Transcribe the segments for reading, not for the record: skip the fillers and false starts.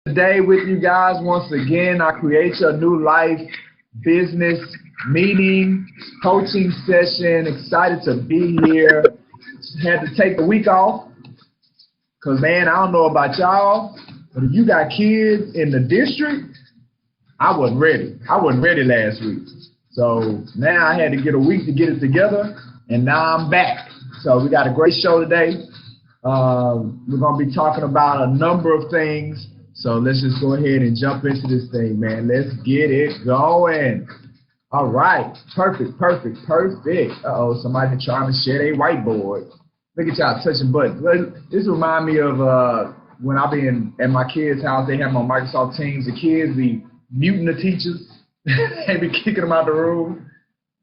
Today with you guys once again. I create your new life business meeting, coaching session. Excited to be here. Had to take the week off because, man, I don't know about y'all, but if you got kids in the district, I wasn't ready. I wasn't ready last week. So now I had to get a week to get it together, and now I'm back. So we got a great show today. We're going to be talking about a number of things. So let's just go ahead and jump into this thing, man. Let's get it going. All right. Perfect. Uh-oh, somebody trying to share their whiteboard. Look at y'all touching buttons. This reminds me of when I be at my kids' house. They have them on Microsoft Teams. The kids be muting the teachers. They be kicking them out the room.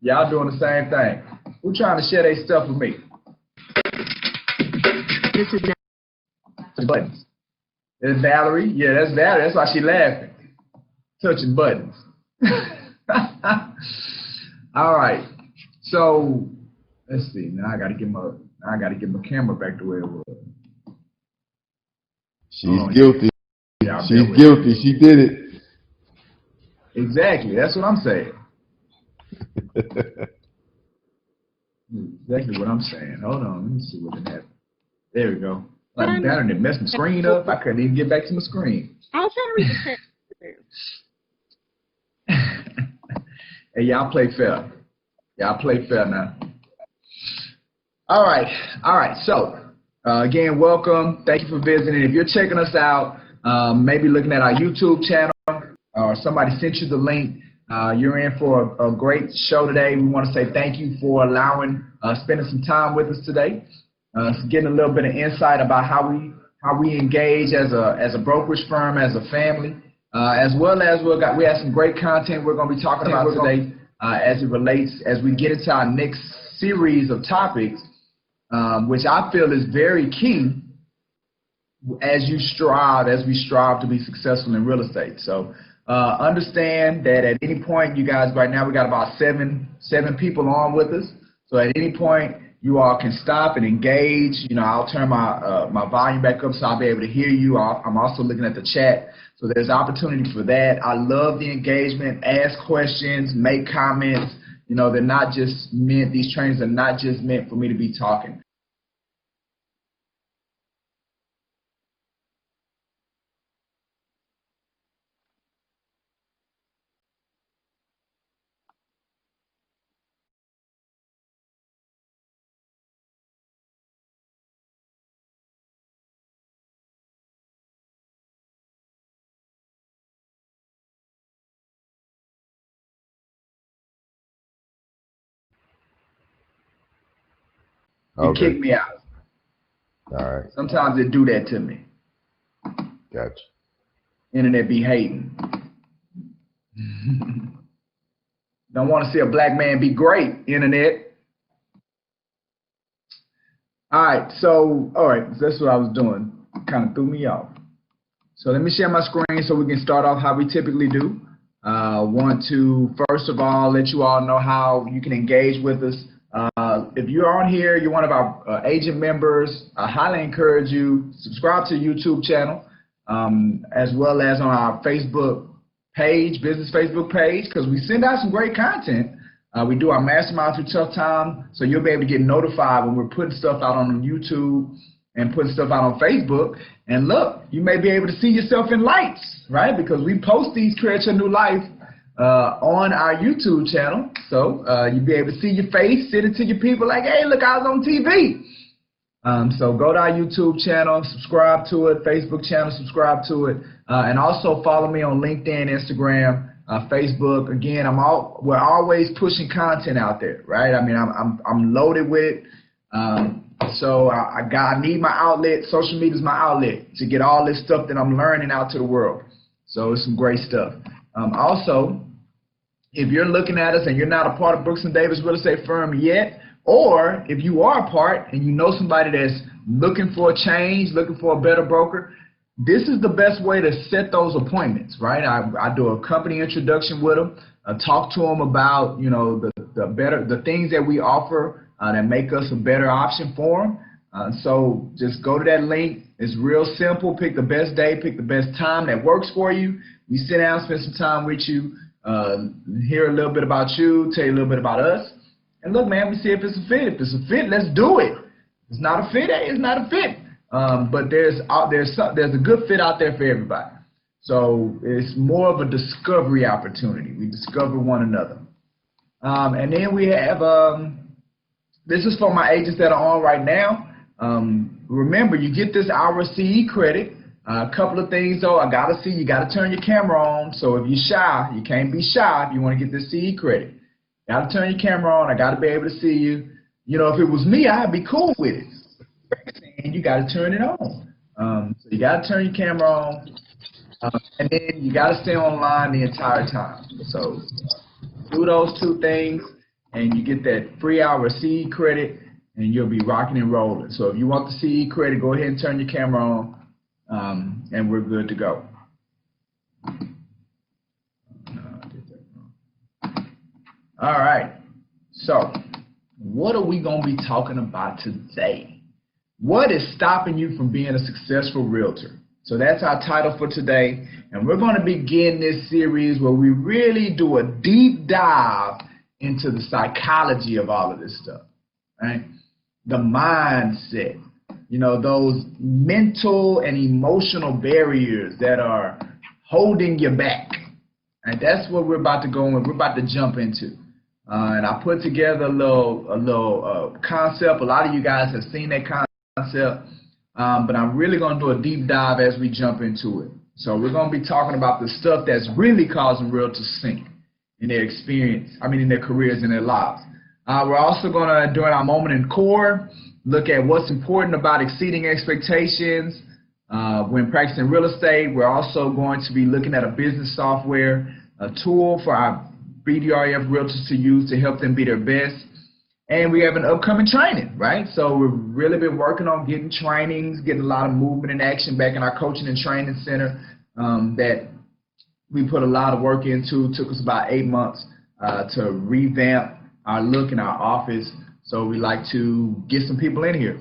Y'all doing the same thing. Who trying to share their stuff with me? This is buttons. There's Valerie. Yeah, that's Valerie. That's why she laughing. Touching buttons. All right. So let's see. Now I gotta get my camera back to where it was. She's guilty. Yeah, she's guilty. She did it. Exactly. That's what I'm saying. Exactly what I'm saying. Hold on. Let me see what it happened. There we go. Like that and it messed my screen up. I couldn't even get back to my screen. I was trying to read the text. Hey, y'all play fair. Y'all play fair now. All right. So, again, welcome. Thank you for visiting. If you're checking us out, maybe looking at our YouTube channel, or somebody sent you the link, you're in for a great show today. We want to say thank you for spending some time with us today. Getting a little bit of insight about how we engage as a brokerage firm, as a family, as well as we have some great content we're going to be talking about today as we get into our next series of topics, which I feel is very key as we strive to be successful in real estate. So understand that at any point, you guys, right now we got about seven people on with us. So at any point, you all can stop and engage. You know, I'll turn my volume back up so I'll be able to hear you. I'm also looking at the chat, so there's opportunity for that. I love the engagement. Ask questions, make comments. You know, they're not just meant. These trainings are not just meant for me to be talking. You kick me out. All right. Sometimes they do that to me. Gotcha. Internet be hating. Don't want to see a black man be great, internet. All right, that's what I was doing. Kind of threw me off. So let me share my screen so we can start off how we typically do. Want to, first of all, let you all know how you can engage with us. If you're on here, you're one of our agent members, I highly encourage you, subscribe to the YouTube channel, as well as on our Facebook page, business Facebook page, because we send out some great content. We do our mastermind through tough time, so you'll be able to get notified when we're putting stuff out on YouTube and putting stuff out on Facebook. And look, you may be able to see yourself in lights, right? Because we post these Create Your New Life on our YouTube channel. So you'll be able to see your face, sit it to your people like, hey, look, I was on TV. So go to our YouTube channel, subscribe to it, Facebook channel, subscribe to it, and also follow me on LinkedIn, Instagram, Facebook. Again, we're always pushing content out there, right? I mean, I'm loaded with it. So I need my outlet. Social media is my outlet to get all this stuff that I'm learning out to the world. So it's some great stuff. Also, if you're looking at us and you're not a part of Brooks & Davis Real Estate Firm yet, or if you are a part and you know somebody that's looking for a change, looking for a better broker, this is the best way to set those appointments, right? I do a company introduction with them, talk to them about, you know, the things that we offer that make us a better option for them. So just go to that link. It's real simple. Pick the best day, pick the best time that works for you. We sit down, spend some time with you, hear a little bit about you, tell you a little bit about us. And look, man, we see if it's a fit. If it's a fit, let's do it. If it's not a fit, hey, it's not a fit. But there's a good fit out there for everybody. So it's more of a discovery opportunity. We discover one another. And then we have, this is for my agents that are on right now. Remember, you get this hour CE credit. A couple of things though, I gotta see, you gotta turn your camera on. So if you're shy, you can't be shy if you want to get this CE credit. You gotta turn your camera on. I gotta be able to see you. You know, if it was me, I'd be cool with it. And you gotta turn it on. So you gotta turn your camera on, and then you gotta stay online the entire time. So do those two things, and you get that free hour CE credit, and you'll be rocking and rolling. So if you want the CE credit, go ahead and turn your camera on, and we're good to go. All right. So what are we going to be talking about today? What is stopping you from being a successful realtor? So that's our title for today. And we're going to begin this series where we really do a deep dive into the psychology of all of this stuff, right? The mindset, you know, those mental and emotional barriers that are holding you back. And that's what we're about to go in. We're about to jump into. And I put together a little concept. A lot of you guys have seen that concept, but I'm really going to do a deep dive as we jump into it. So we're going to be talking about the stuff that's really causing realtors to sink in their experience, in their careers and their lives. We're also going to, during our moment in core, look at what's important about exceeding expectations when practicing real estate. We're also going to be looking at a business software, a tool for our BDREF Realtors to use to help them be their best. And we have an upcoming training, right? So we've really been working on getting trainings, getting a lot of movement and action back in our coaching and training center that we put a lot of work into. It took us about 8 months to revamp our look in our office. So we like to get some people in here.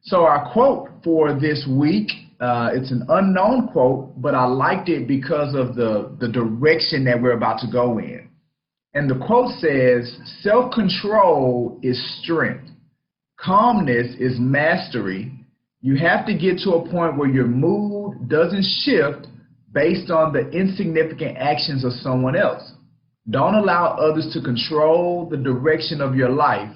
So our quote for this week, it's an unknown quote, but I liked it because of the direction that we're about to go in. And the quote says, self-control is strength. Calmness is mastery. You have to get to a point where your mood doesn't shift based on the insignificant actions of someone else. Don't allow others to control the direction of your life.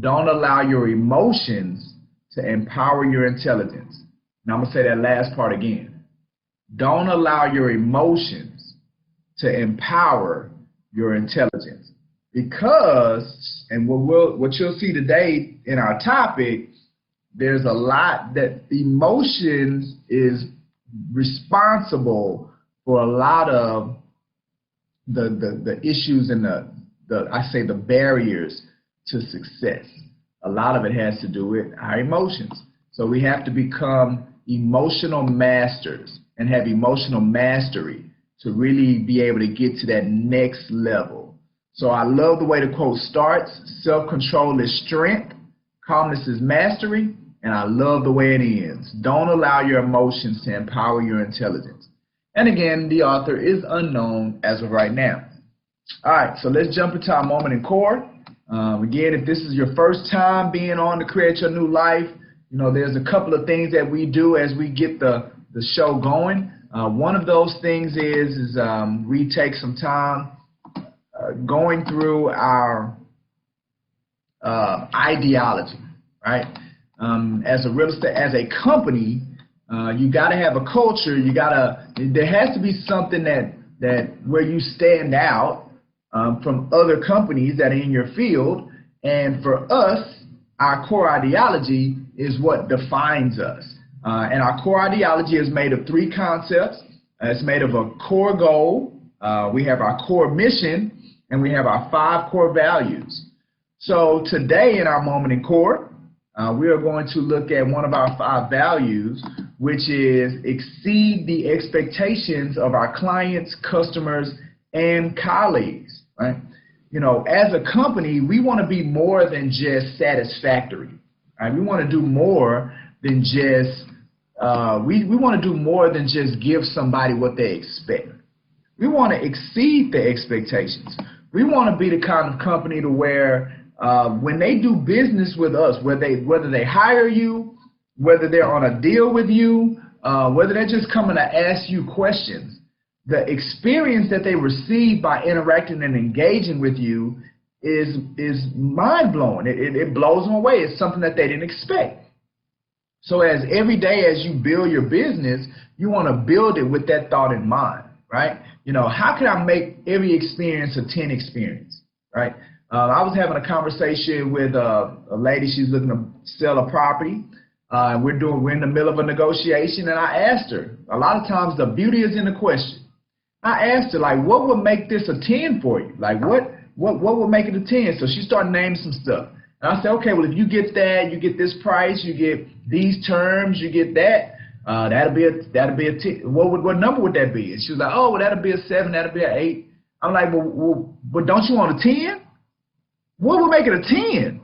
Don't allow your emotions to empower your intelligence. Now I'm going to say that last part again. Don't allow your emotions to empower your intelligence. Because, and what you'll see today in our topic, there's a lot that emotions is responsible for a lot of the issues and the barriers to success. A lot of it has to do with our emotions. So we have to become emotional masters and have emotional mastery to really be able to get to that next level. So I love the way the quote starts. Self-control is strength, calmness is mastery, and I love the way it ends. Don't allow your emotions to empower your intelligence. And again, the author is unknown as of right now. All right, so let's jump into our moment in core. Again, if this is your first time being on to Create Your New Life, you know, there's a couple of things that we do as we get the show going. One of those things is we take some time going through our ideology, right? As a real estate, as a company, you got to have a culture. There has to be something that where you stand out from other companies that are in your field. And for us, our core ideology is what defines us. And our core ideology is made of 3 concepts. It's made of a core goal. We have our core mission, and we have our 5 core values. So today in our moment in core, we are going to look at one of our 5 values, which is exceed the expectations of our clients, customers, and colleagues, right? You know, as a company, we want to be more than just satisfactory, right? We want to do more than just, we want to do more than just give somebody what they expect. We want to exceed their expectations. We want to be the kind of company to where when they do business with us, whether they hire you, whether they're on a deal with you, whether they're just coming to ask you questions, the experience that they receive by interacting and engaging with you is mind-blowing. It blows them away. It's something that they didn't expect. So as every day as you build your business, you want to build it with that thought in mind, right? You know, how can I make every experience a 10 experience, right? I was having a conversation with a lady. She's looking to sell a property. We're in the middle of a negotiation, and I asked her, a lot of times the beauty is in the question. I asked her, like, what would make this a 10 for you? Like, what would make it a 10? So she started naming some stuff. And I said, okay, well, if you get that, you get this price, you get these terms, you get that, that'll be a 10. What number would that be? And she was like, oh, well, that'll be a 7, that'll be an 8. I'm like, but don't you want a 10? What would make it a 10?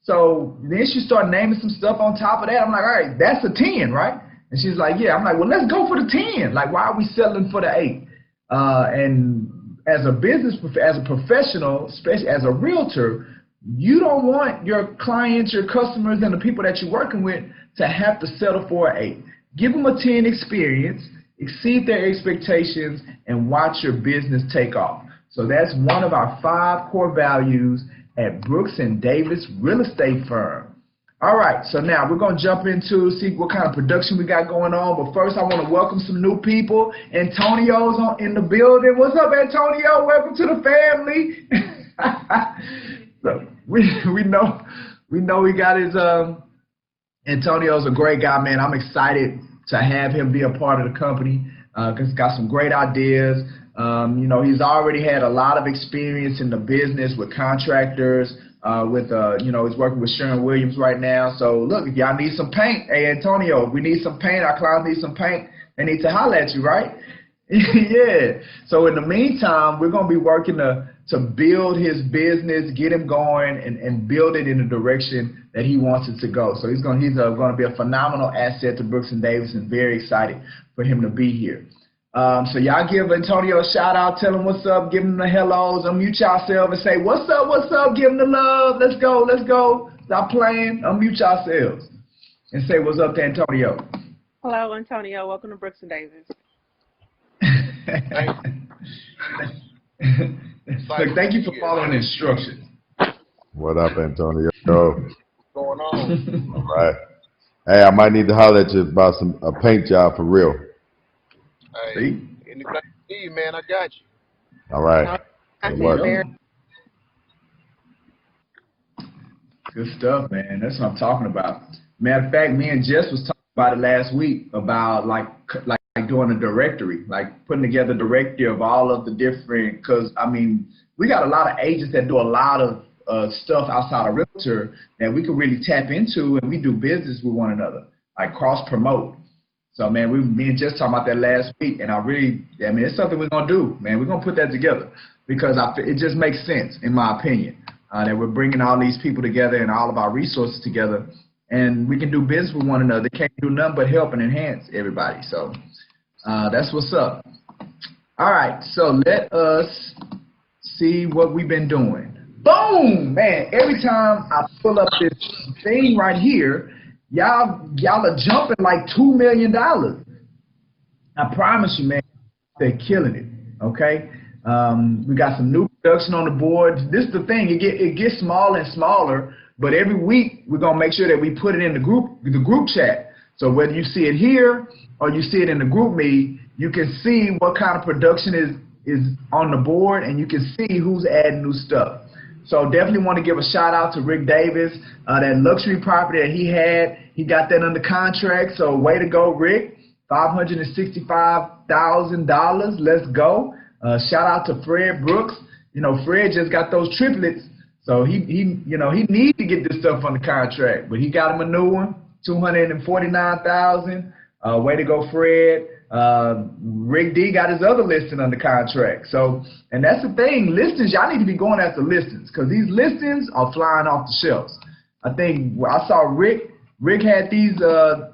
So then she started naming some stuff on top of that. I'm like, all right, that's a 10, right? And she's like, yeah. I'm like, well, let's go for the 10. Like, why are we settling for the 8? And as a as a professional, especially as a realtor, you don't want your clients, your customers, and the people that you're working with to have to settle for an 8. Give them a 10 experience, exceed their expectations, and watch your business take off. So that's one of our 5 core values at Brooks & Davis Real Estate Firm. All right, so now we're going to jump into see what kind of production we got going on. But first, I want to welcome some new people. Antonio's in the building. What's up, Antonio? Welcome to the family. So we know we got his Antonio's a great guy, man. I'm excited to have him be a part of the company because he's got some great ideas. You know, he's already had a lot of experience in the business with contractors. You know, he's working with Sherwin-Williams right now. So look, if y'all need some paint, hey Antonio, if we need some paint, our clients need some paint, they need to holler at you, right? Yeah. So in the meantime, we're gonna be working to build his business, get him going, and build it in the direction that he wants it to go. So he's gonna be a phenomenal asset to Brooks & Davis, and very excited for him to be here. So y'all give Antonio a shout out, tell him what's up, give him the hellos, unmute yourself and say, what's up, give him the love, let's go, stop playing, unmute yourselves and say what's up to Antonio. Hello, Antonio, welcome to Brooks & Davis. Look, thank you for following the instructions. What up, Antonio? What's going on? All right. Hey, I might need to holler at you about a paint job for real. Hey, anything you need, man, I got you. All right. Good stuff, man. That's what I'm talking about. Matter of fact, me and Jess was talking about it last week about like doing a directory, like putting together a directory of all of the different, because I mean, we got a lot of agents that do a lot of stuff outside of Realtor that we can really tap into, and we do business with one another, like cross promote. So man, me and Jess talking about that last week, and I mean, it's something we're gonna do, man. We're gonna put that together because it just makes sense, in my opinion, that we're bringing all these people together and all of our resources together, and we can do business with one another. Can't do nothing but help and enhance everybody. So that's what's up. All right, so let us see what we've been doing. Boom, man! Every time I pull up this thing right here, y'all are jumping like $2 million. I promise you, man, they're killing it. Okay, we got some new production on the board. This is the thing; it gets smaller and smaller. But every week we're gonna make sure that we put it in the group chat. So whether you see it here or you see it in the group me, you can see what kind of production is on the board, and you can see who's adding new stuff. So definitely want to give a shout out to Rick Davis, that luxury property that he got that under contract. So way to go, Rick. $565,000. Let's go. Shout out to Fred Brooks. You know, Fred just got those triplets, so he needs to get this stuff under contract, but he got him a new one, $249,000. Way to go, Fred. Rick D got his other listing under contract. So, and that's the thing, listings, y'all need to be going after listings, because these listings are flying off the shelves. I think I saw Rick Rick had these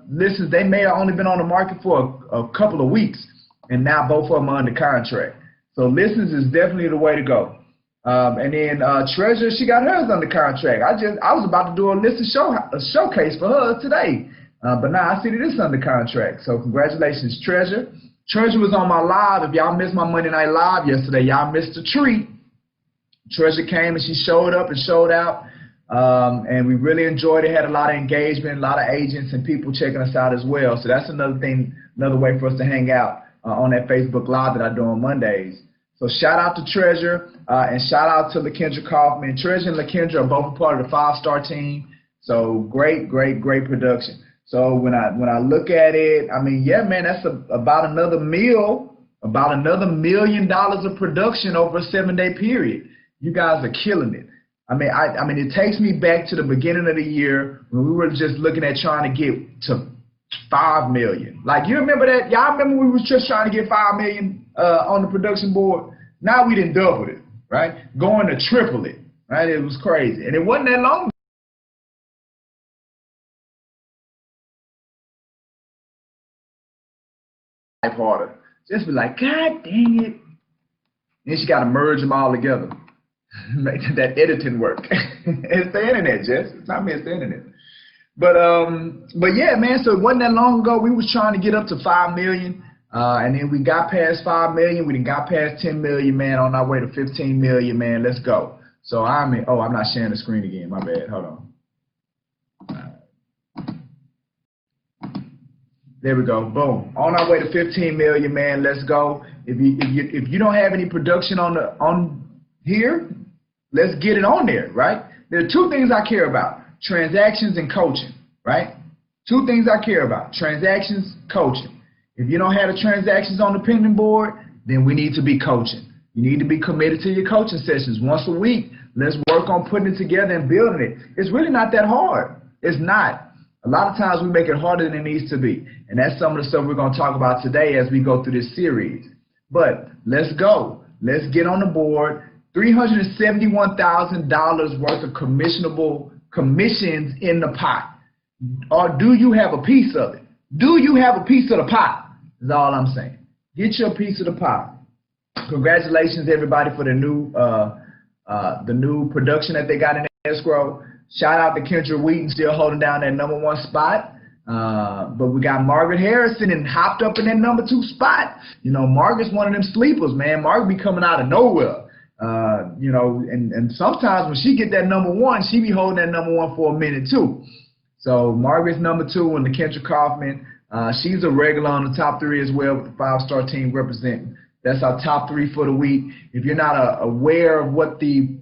listings. They may have only been on the market for a couple of weeks, and now both of them are under contract. So listings is definitely the way to go. And then Treasure, she got hers under contract. I was about to do a listing showcase for her today, but now I see that it's under contract. So congratulations, Treasure. Treasure was on my live. If y'all missed my Monday Night Live yesterday, y'all missed a treat. Treasure came and she showed up and showed out, and we really enjoyed it. Had a lot of engagement, a lot of agents and people checking us out as well. So that's another thing, another way for us to hang out on that Facebook Live that I do on Mondays. So shout out to Treasure and shout out to LaKendra Kaufman. Treasure and LaKendra are both a part of the 5-star team. So great production. So when I look at it, I mean, yeah, man, that's about another $1 million of production over a 7-day period. You guys are killing it. I mean, it takes me back to the beginning of the year when we were just looking at trying to get to 5 million. Like, you remember that? Y'all remember we was just trying to get 5 million on the production board? Now we didn't double it, right? Going to triple it, right? It was crazy. And it wasn't that long. Harder. Just be like, God dang it. Then she got to merge them all together. Make that editing work. It's the internet, Jess. It's not me, it's the internet. But yeah, man, so it wasn't that long ago we was trying to get up to 5 million. And then we got past 5 million. We done got past 10 million, man, on our way to 15 million, man. Let's go. So I'm not sharing the screen again. My bad. Hold on. There we go. Boom. On our way to 15 million, man. Let's go. If you don't have any production on here, let's get it on there, right? There are 2 things I care about: transactions and coaching, right? 2 things I care about: transactions, coaching. If you don't have the transactions on the pending board, then we need to be coaching. You need to be committed to your coaching sessions once a week. Let's work on putting it together and building it. It's really not that hard. It's not. A lot of times we make it harder than it needs to be. And that's some of the stuff we're going to talk about today as we go through this series. But let's go. Let's get on the board. $371,000 worth of commissionable commissions in the pot. Or do you have a piece of it? Do you have a piece of the pot? Is all I'm saying. Get your piece of the pot. Congratulations, everybody, for the new production that they got in escrow. Shout out to Kendra Wheaton, still holding down that #1 spot. But we got Margaret Harrison and hopped up in that #2 spot. You know, Margaret's one of them sleepers, man. Margaret be coming out of nowhere. You know, and sometimes when she get that #1, she be holding that #1 for a minute too. So Margaret's #2 and LaKendra Kaufman. She's a regular on the top 3 as well with the 5-star team representing. That's our top 3 for the week. If you're not aware of what the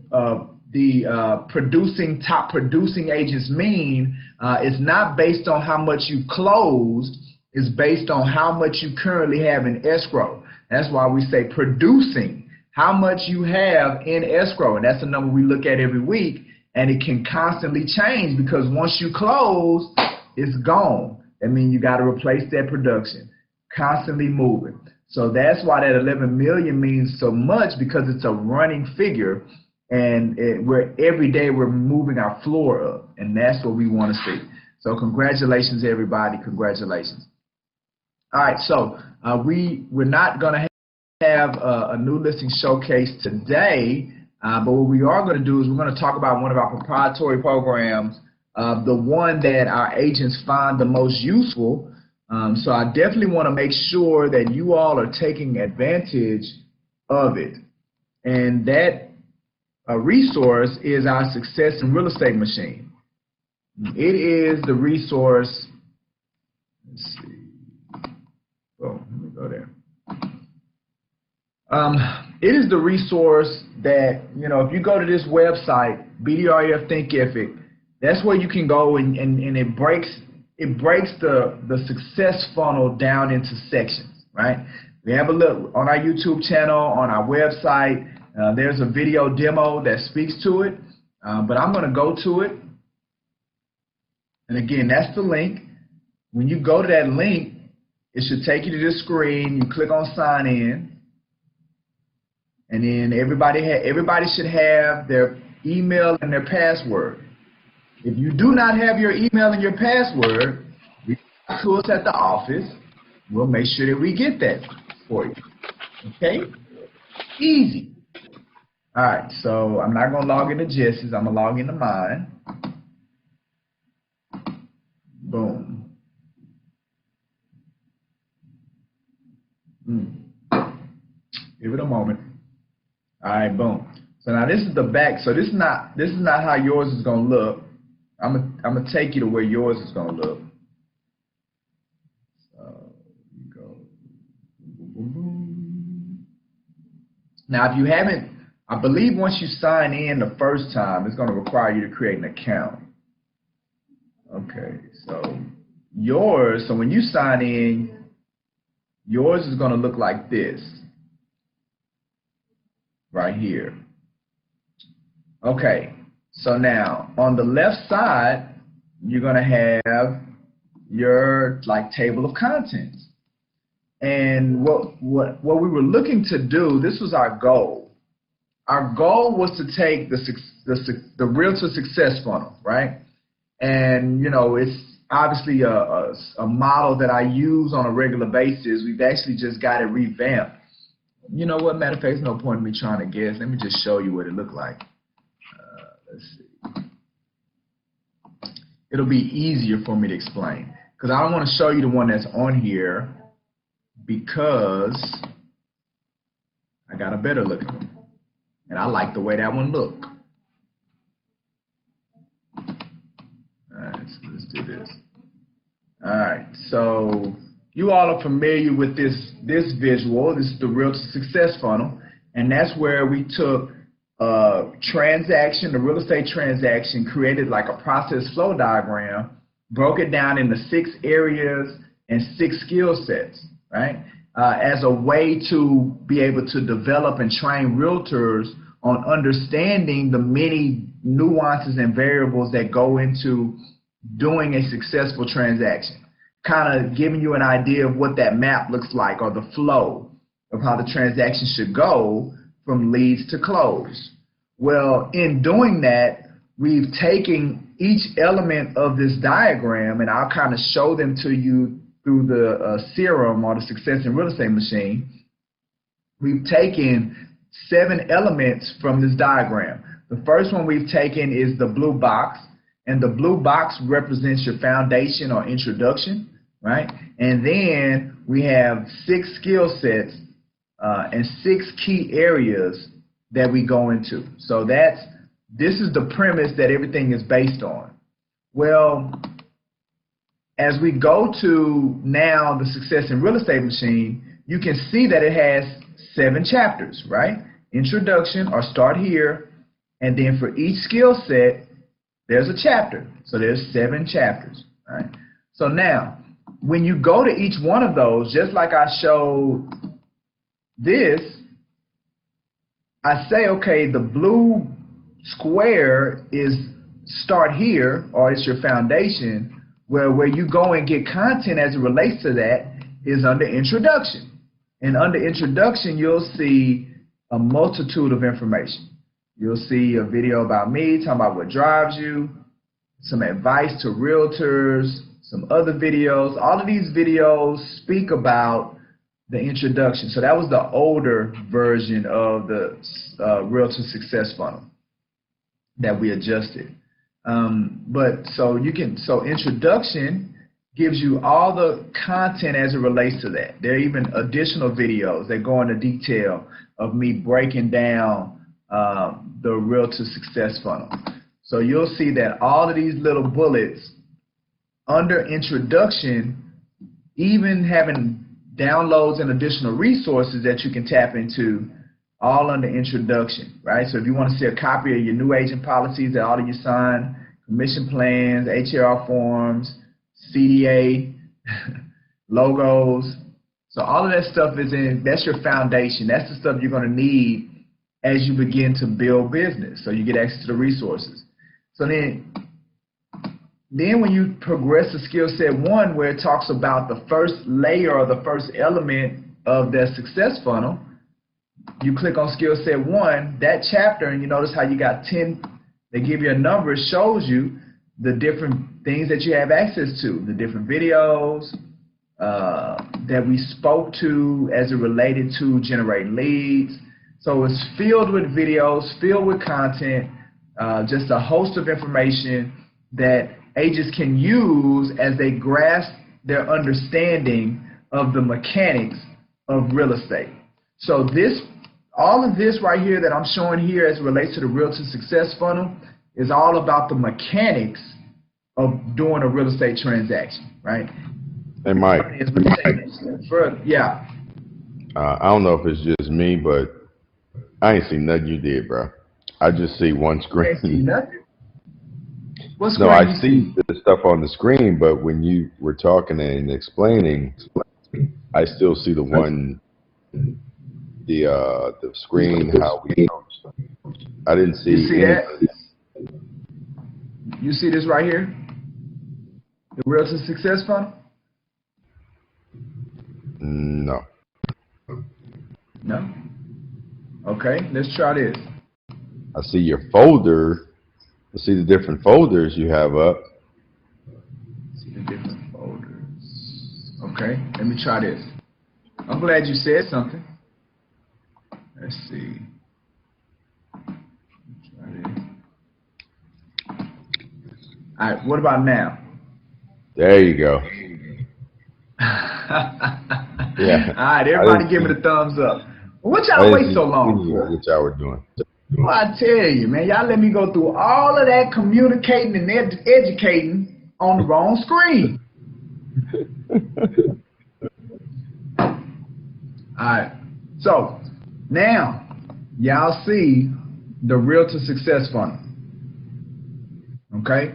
top producing agents mean, it's not based on how much you closed. It's based on how much you currently have in escrow. That's why we say producing, how much you have in escrow. And that's a number we look at every week. And it can constantly change because once you close, it's gone. That means you got to replace that production, constantly moving. So that's why that 11 million means so much, because it's a running figure, and every day we're moving our floor up, and that's what we want to see. So congratulations, everybody. Congratulations. All right, so we're not going to have a new listing showcase today, but what we are going to do is we're going to talk about one of our proprietary programs, the one that our agents find the most useful. So I definitely want to make sure that you all are taking advantage of it. And that resource is our Success in Real Estate Machine. It is the resource. Let's see. Oh, let me go there. It is the resource that, you know, if you go to this website, BDREF Thinkific, that's where you can go and it breaks the success funnel down into sections, right? We have a look on our YouTube channel, on our website. There's a video demo that speaks to it, but I'm going to go to it. And again, that's the link. When you go to that link, it should take you to this screen. You click on sign in. And then everybody should have their email and their password. If you do not have your email and your password, reach out to us at the office. We'll make sure that we get that for you. Okay? Easy. All right, so I'm not going to log into Jesse's. I'm going to log into mine. Boom. Give it a moment. All right, boom. So now this is the back. So this is not how yours is going to look. I'm gonna take you to where yours is going to look. So you go. Boom, boom, boom. Now, if you haven't, I believe once you sign in the first time, it's going to require you to create an account. Okay, so yours, so when you sign in, yours is going to look like this, right here. Okay, so now on the left side, you're going to have your table of contents. And what we were looking to do, this was our goal. Our goal was to take the Realtor Success Funnel, right? And, you know, it's obviously a model that I use on a regular basis. We've actually just got it revamped. You know what, matter of fact, there's no point in me trying to guess. Let me just show you what it looked like. Let's see. It'll be easier for me to explain, because I don't want to show you the one that's on here because I got a better looking one. And I like the way that one looked. Alright, so let's do this. Alright, so you all are familiar with this visual. This is the Realtor Success Funnel. And that's where we took a transaction, the real estate transaction, created like a process flow diagram, broke it down into 6 areas and 6 skill sets, right? As a way to be able to develop and train realtors on understanding the many nuances and variables that go into doing a successful transaction. Kind of giving you an idea of what that map looks like, or the flow of how the transaction should go from leads to close. Well, in doing that, we've taken each element of this diagram, and I'll kind of show them to you through the serum, or the Success in Real Estate machine. We've taken 7 elements from this diagram. The first one we've taken is the blue box, and the blue box represents your foundation or introduction, right? And then we have 6 skill sets and 6 key areas that we go into. So this is the premise that everything is based on. Well, as we go to now the Success in Real Estate machine, you can see that it has 7 chapters, right? Introduction, or start here, and then for each skill set, there's a chapter. So there's 7 chapters, right? So now, when you go to each one of those, just like I showed this, I say, okay, the blue square is start here, or it's your foundation, where you go and get content as it relates to that is under introduction. And under introduction, you'll see a multitude of information. You'll see a video about me, talking about what drives you, some advice to realtors, some other videos. All of these videos speak about the introduction. So that was the older version of the Realtor Success Funnel that we adjusted. So introduction gives you all the content as it relates to that. There are even additional videos that go into detail of me breaking down the Realtor Success Funnel. So you'll see that all of these little bullets under introduction, even having downloads and additional resources that you can tap into, all under introduction, right? So if you want to see a copy of your new agent policies that all of you sign, commission plans, HRR forms, CDA, logos, so all of that stuff is in, that's your foundation. That's the stuff you're going to need as you begin to build business, so you get access to the resources. So then when you progress to skill set 1, where it talks about the first layer or the first element of that success funnel, you click on skill set 1, that chapter, and you notice how you got 10, they give you a number, it shows you the different things that you have access to, the different videos that we spoke to as it related to generating leads. So it's filled with videos, filled with content, just a host of information that agents can use as they grasp their understanding of the mechanics of real estate. So all of this right here that I'm showing here as it relates to the Realtor Success Funnel is all about the mechanics of doing a real estate transaction, right? Hey, Mike. Yeah. I don't know if it's just me, but I ain't seen nothing you did, bro. I just see one screen. Ain't seen nothing? What screen No, I you see the stuff on the screen, but when you were talking and explaining, I still see the one, the screen, how we coach. I didn't see You see anything. that? You see this right here? The Realtor Success Funnel? No. No? Okay, let's try this. I see your folder. I see the different folders you have up. See the different folders. Okay, let me try this. I'm glad you said something. Let's see. Try this. All right, what about now? There you go. Yeah. All right, everybody give me the thumbs up. What y'all wait so long for? What y'all were doing. Well, I tell you, man, y'all let me go through all of that communicating and educating on the wrong screen. All right, so now y'all see the Realtor Success Funnel. Okay,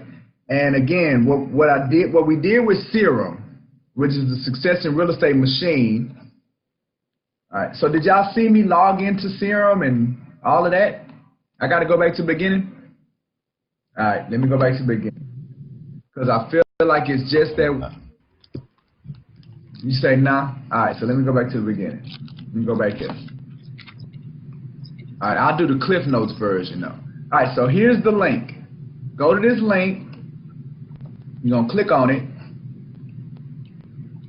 and again, what we did with Serum, which is the Success in Real Estate machine. All right, so did y'all see me log into Serum and all of that? I got to go back to the beginning. All right, let me go back to the beginning because I feel like it's just that. You say nah. All right, so let me go back to the beginning. Let me go back here. All right, I'll do the Cliff Notes version though. All right, so here's the link. Go to this link. You're gonna click on it,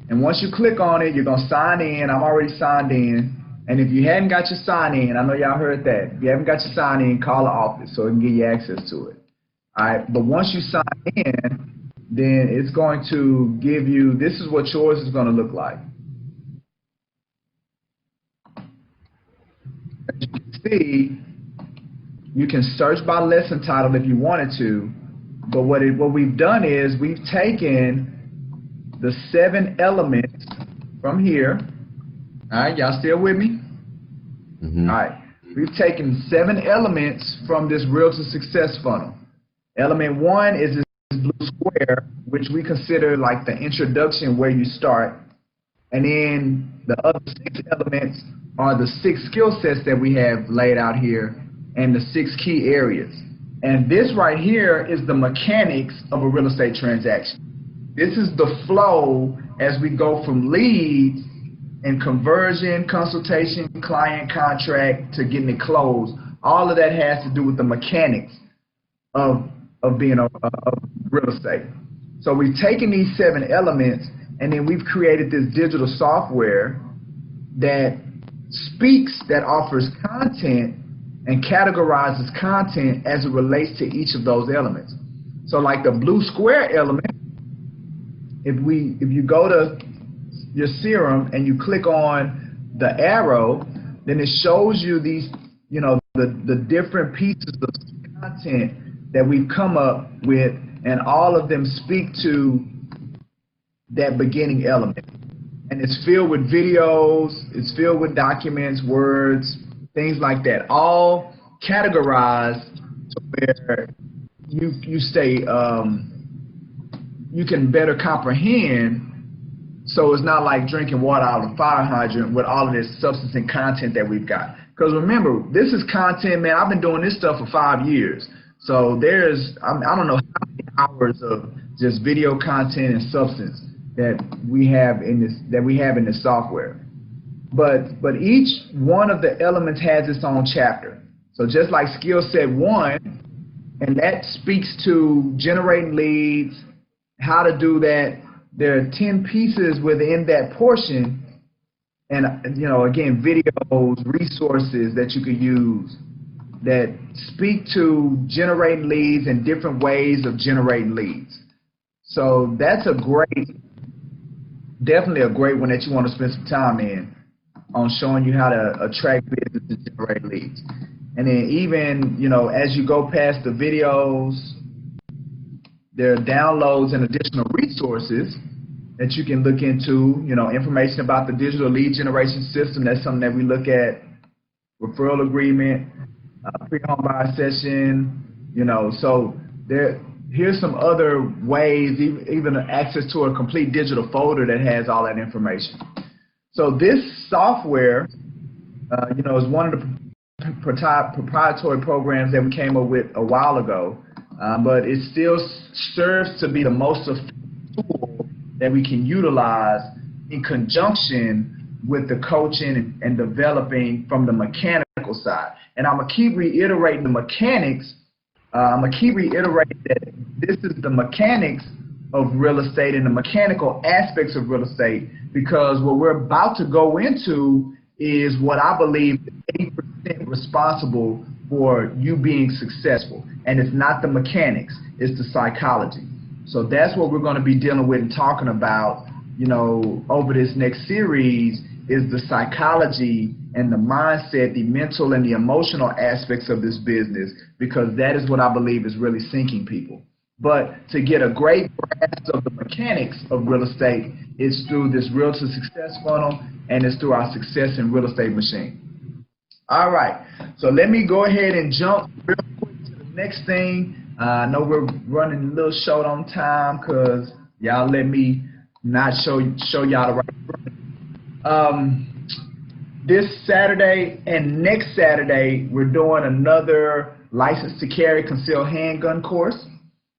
and once you click on it, you're gonna sign in. I'm already signed in. And if you hadn't got your sign in, I know y'all heard that. If you haven't got your sign in, call the office so it can give you access to it. All right, but once you sign in, then it's going to give you, this is what yours is going to look like. As you can see, you can search by lesson title if you wanted to, but what we've done is we've taken the 7 elements from here. All right, y'all still with me? Mm-hmm. All right, we've taken 7 elements from this Realtor Success Funnel. Element 1 is this blue square, which we consider like the introduction where you start. And then the other 6 elements are the 6 skill sets that we have laid out here and the 6 key areas. And this right here is the mechanics of a real estate transaction. This is the flow as we go from leads and conversion, consultation, client contract to getting it closed. All of that has to do with the mechanics of being of real estate. So we've taken these 7 elements and then we've created this digital software that speaks, that offers content and categorizes content as it relates to each of those elements. So like the blue square element, if you go to your Serum and you click on the arrow, then it shows you these, you know, the different pieces of content that we've come up with, and all of them speak to that beginning element. And it's filled with videos, it's filled with documents, words, things like that, all categorized to where you stay, you can better comprehend. So it's not like drinking water out of a fire hydrant with all of this substance and content that we've got. Because remember, this is content, man. I've been doing this stuff for 5 years. So there's, I don't know how many hours of just video content and substance that we have in this software. But each one of the elements has its own chapter. So just like skill set 1 and that speaks to generating leads, how to do that. There are 10 pieces within that portion, and again, videos, resources that you could use that speak to generating leads and different ways of generating leads. So that's definitely a great one that you want to spend some time in, on showing you how to attract business and generate leads. And then even, as you go past the videos, there are downloads and additional resources that you can look into, information about the digital lead generation system. That's something that we look at, referral agreement, pre-home buyer session, so here's some other ways, even access to a complete digital folder that has all that information. So this software, is one of the proprietary programs that we came up with a while ago, but it still serves to be the most effective tool that we can utilize in conjunction with the coaching and developing from the mechanical side. And I'm going to keep reiterating the mechanics. I'm going to keep reiterating that this is the mechanics of real estate and the mechanical aspects of real estate, because what we're about to go into is what I believe is 80% responsible for you being successful. And it's not the mechanics, it's the psychology. So that's what we're going to be dealing with and talking about, over this next series, is the psychology and the mindset, the mental and the emotional aspects of this business, because that is what I believe is really sinking people. But to get a great grasp of the mechanics of real estate is through this Realtor Success Funnel, and it's through our Success in Real Estate Machine. All right, so let me go ahead and jump real quick to the next thing. I know we're running a little short on time because y'all let me not show y'all the right. This Saturday and next Saturday, we're doing another License to Carry Concealed Handgun course.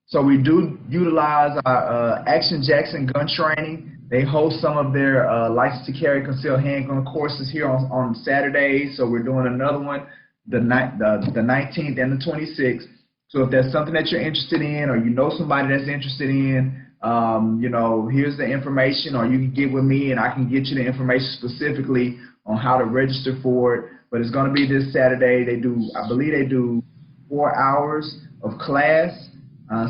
So we do utilize our Action Jackson gun training. They host some of their License to Carry Concealed Handgun courses here on Saturdays. So we're doing another one the 19th and the 26th. So if there's something that you're interested in, or somebody that's interested in, here's the information, or you can get with me and I can get you the information specifically on how to register for it. But it's going to be this Saturday. I believe they do 4 hours of class.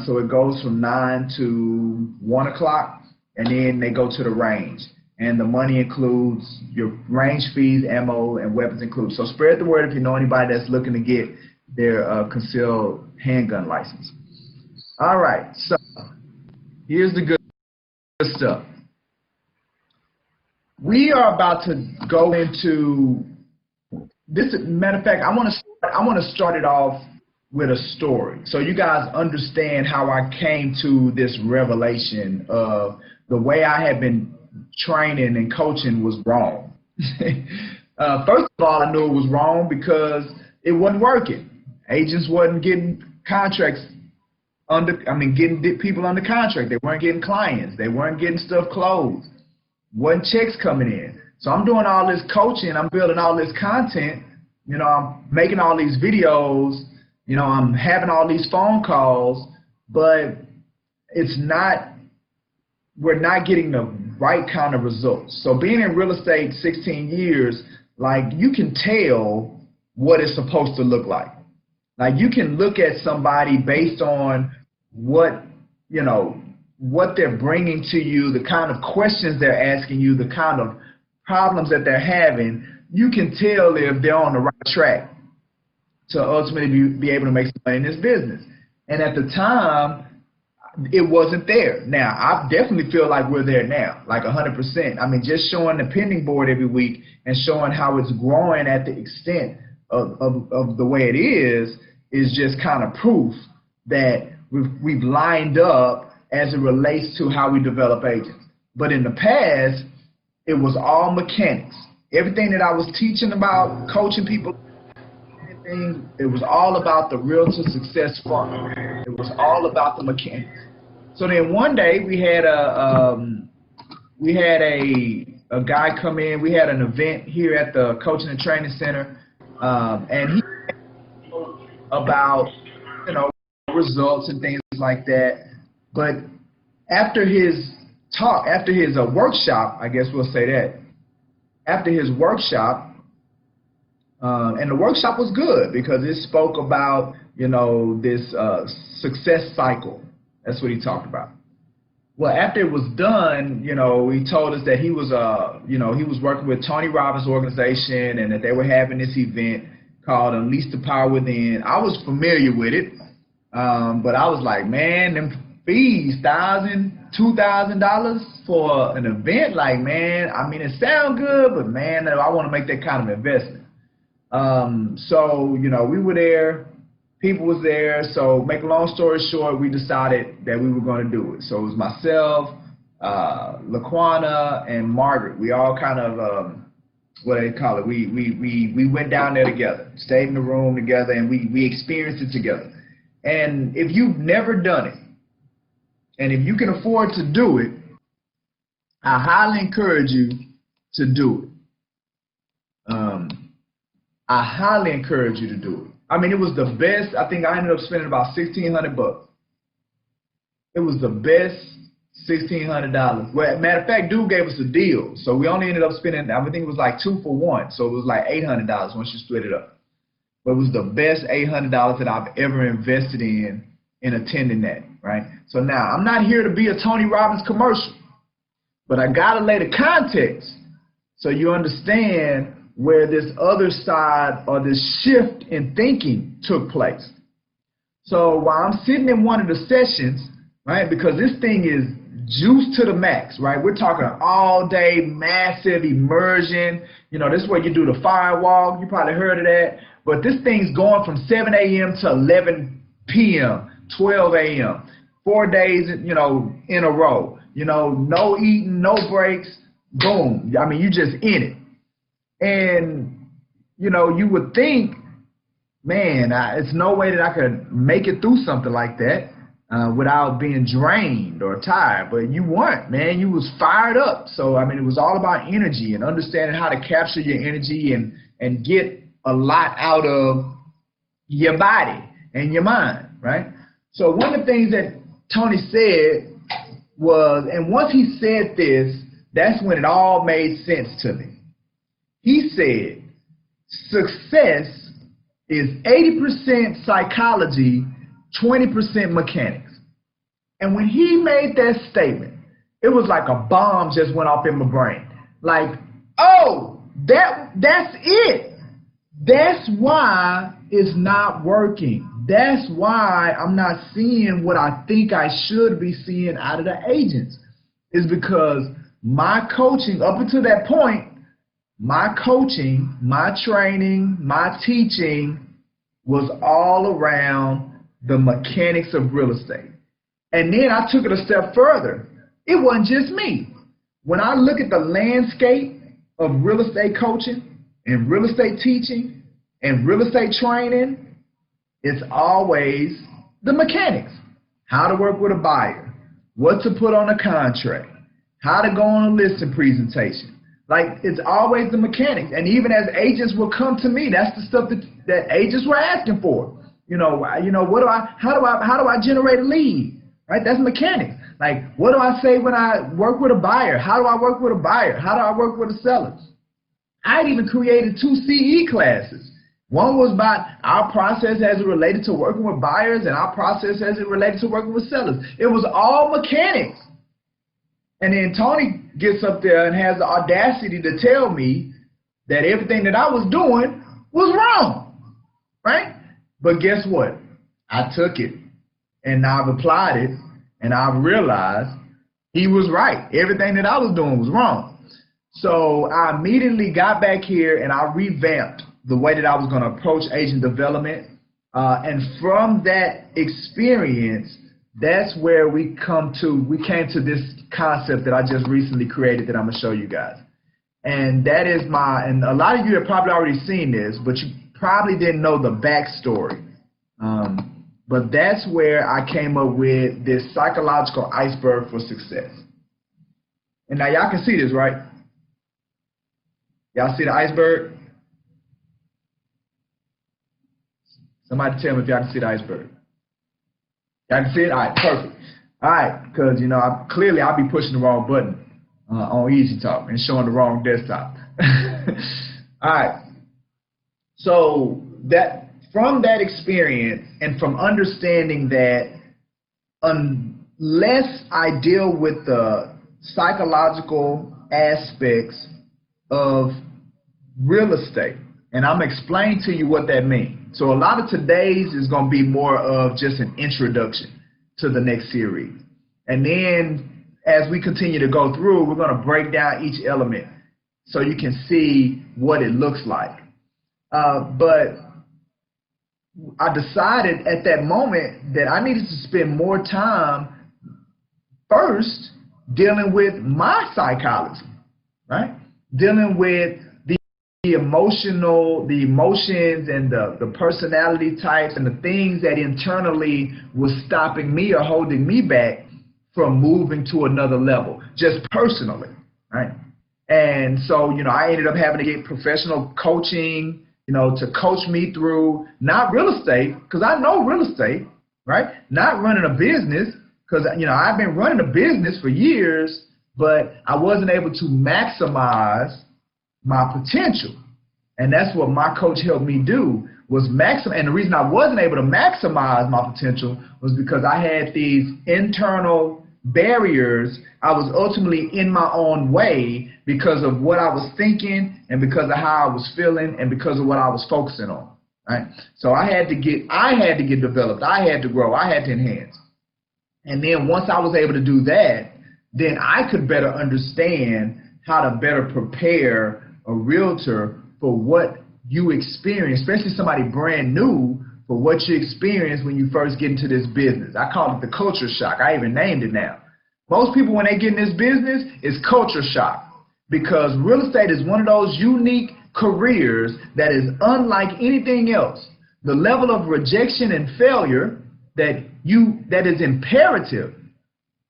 So it goes from 9 to 1 o'clock, and then they go to the range. And the money includes your range fees, ammo, and weapons included. So spread the word if you know anybody that's looking to get their concealed handgun license. All right, so here's the good stuff. We are about to go into this. Matter of fact, I want to start it off with a story, so you guys understand how I came to this revelation of the way I had been training and coaching was wrong. First of all, I knew it was wrong because it wasn't working. Agents wasn't getting contracts getting people under contract. They weren't getting clients. They weren't getting stuff closed. Wasn't checks coming in. So I'm doing all this coaching. I'm building all this content. I'm making all these videos. I'm having all these phone calls, but we're not getting the right kind of results. So being in real estate 16 years, you can tell what it's supposed to look like. You can look at somebody based on what they're bringing to you, the kind of questions they're asking you, the kind of problems that they're having. You can tell if they're on the right track to ultimately be able to make some money in this business. And at the time, it wasn't there. Now, I definitely feel like we're there now, 100%. Just showing the pending board every week and showing how it's growing at the extent of the way it is just kind of proof that we've lined up as it relates to how we develop agents. But in the past, it was all mechanics. Everything that I was teaching about, coaching people, it was all about the Realtor Success Funnel. It was all about the mechanics. So then one day we had a guy come in. We had an event here at the Coaching and Training Center, and he about results and things like that. But after his talk, after his workshop, I guess we'll say that, after his workshop, and the workshop was good because it spoke about, this success cycle. That's what he talked about. Well, after it was done, he told us that he was working with Tony Robbins' organization and that they were having this event called Unleash the Power Within. I was familiar with it, but I was like, man, them fees, $1,000, $2,000 for an event, like, man, I mean, it sounds good, but man, I want to make that kind of investment. So, we were there. People was there, so make a long story short, we decided that we were going to do it. So it was myself, LaQuana, and Margaret. We all kind of, what do they call it? We went down there together, stayed in the room together, and we experienced it together. And if you've never done it, and if you can afford to do it, I highly encourage you to do it. I highly encourage you to do it. I mean, it was the best. I think I ended up spending about $1,600. It was the best $1,600. Well, matter of fact, dude gave us a deal, so we only ended up spending, I think it was like 2 for 1, so it was like $800 once you split it up. But it was the best $800 that I've ever invested in attending that, right? So now, I'm not here to be a Tony Robbins commercial, but I gotta lay the context so you understand where this other side or this shift in thinking took place. So while I'm sitting in one of the sessions, right, because this thing is juiced to the max, right? We're talking all day, massive immersion. This is where you do the firewall. You probably heard of that. But this thing's going from 7 a.m. to 11 p.m., 12 a.m., 4 days, in a row. No eating, no breaks, boom. I mean, you just in it. And, you would think, man, it's no way that I could make it through something like that without being drained or tired. But you weren't, man. You was fired up. So, I mean, it was all about energy and understanding how to capture your energy and get a lot out of your body and your mind, right? So one of the things that Tony said was, and once he said this, that's when it all made sense to me. He said, success is 80% psychology, 20% mechanics. And when he made that statement, it was like a bomb just went off in my brain. Like, oh, that's it. That's why it's not working. That's why I'm not seeing what I think I should be seeing out of the agents. Is because my coaching up until that point, my coaching, my training, my teaching was all around the mechanics of real estate. And then I took it a step further. It wasn't just me. When I look at the landscape of real estate coaching and real estate teaching and real estate training, it's always the mechanics. How to work with a buyer, what to put on a contract, how to go on a listing presentation. Like, it's always the mechanics. And even as agents will come to me, that's the stuff that agents were asking for. How do I generate a lead? Right? That's mechanics. Like, what do I say when I work with a buyer? How do I work with a buyer? How do I work with a seller? I had even created 2 CE classes. One was about our process as it related to working with buyers and our process as it related to working with sellers. It was all mechanics. And then Tony gets up there and has the audacity to tell me that everything that I was doing was wrong, right? But guess what? I took it and I've applied it and I've realized he was right. Everything that I was doing was wrong. So I immediately got back here and I revamped the way that I was going to approach agent development. And from that experience, that's where we came to this concept that I just recently created that I'm going to show you guys. And that is and a lot of you have probably already seen this, but you probably didn't know the backstory. But that's where I came up with this psychological iceberg for success. And now y'all can see this, right? Y'all see the iceberg? Somebody tell me if y'all can see the iceberg. Y'all can see it? All right, perfect. All right, because, you know, clearly I'll be pushing the wrong button on Easy Talk and showing the wrong desktop. All right. So that from that experience and from understanding that unless I deal with the psychological aspects of real estate, and I'm explaining to you what that means. So a lot of today's is going to be more of just an introduction to the next series. And then as we continue to go through, we're going to break down each element so you can see what it looks like. But I decided at that moment that I needed to spend more time first dealing with my psychology, right? Dealing with the emotions and the personality types and the things that internally was stopping me or holding me back from moving to another level, just personally, right? And so, you know, I ended up having to get professional coaching, you know, to coach me through not real estate, because I know real estate, right? Not running a business, because, you know, I've been running a business for years, but I wasn't able to maximize my potential. And that's what my coach helped me do, was maximize. And the reason I wasn't able to maximize my potential was because I had these internal barriers. I was ultimately in my own way because of what I was thinking and because of how I was feeling and because of what I was focusing on, right? So I had to get developed. I had to grow. I had to enhance. And then once I was able to do that, then I could better understand how to better prepare a realtor for what you experience, especially somebody brand new, for what you experience when you first get into this business. I call it the culture shock. I even named it now. Most people, when they get in this business, it's culture shock, because real estate is one of those unique careers that is unlike anything else. The level of rejection and failure that is imperative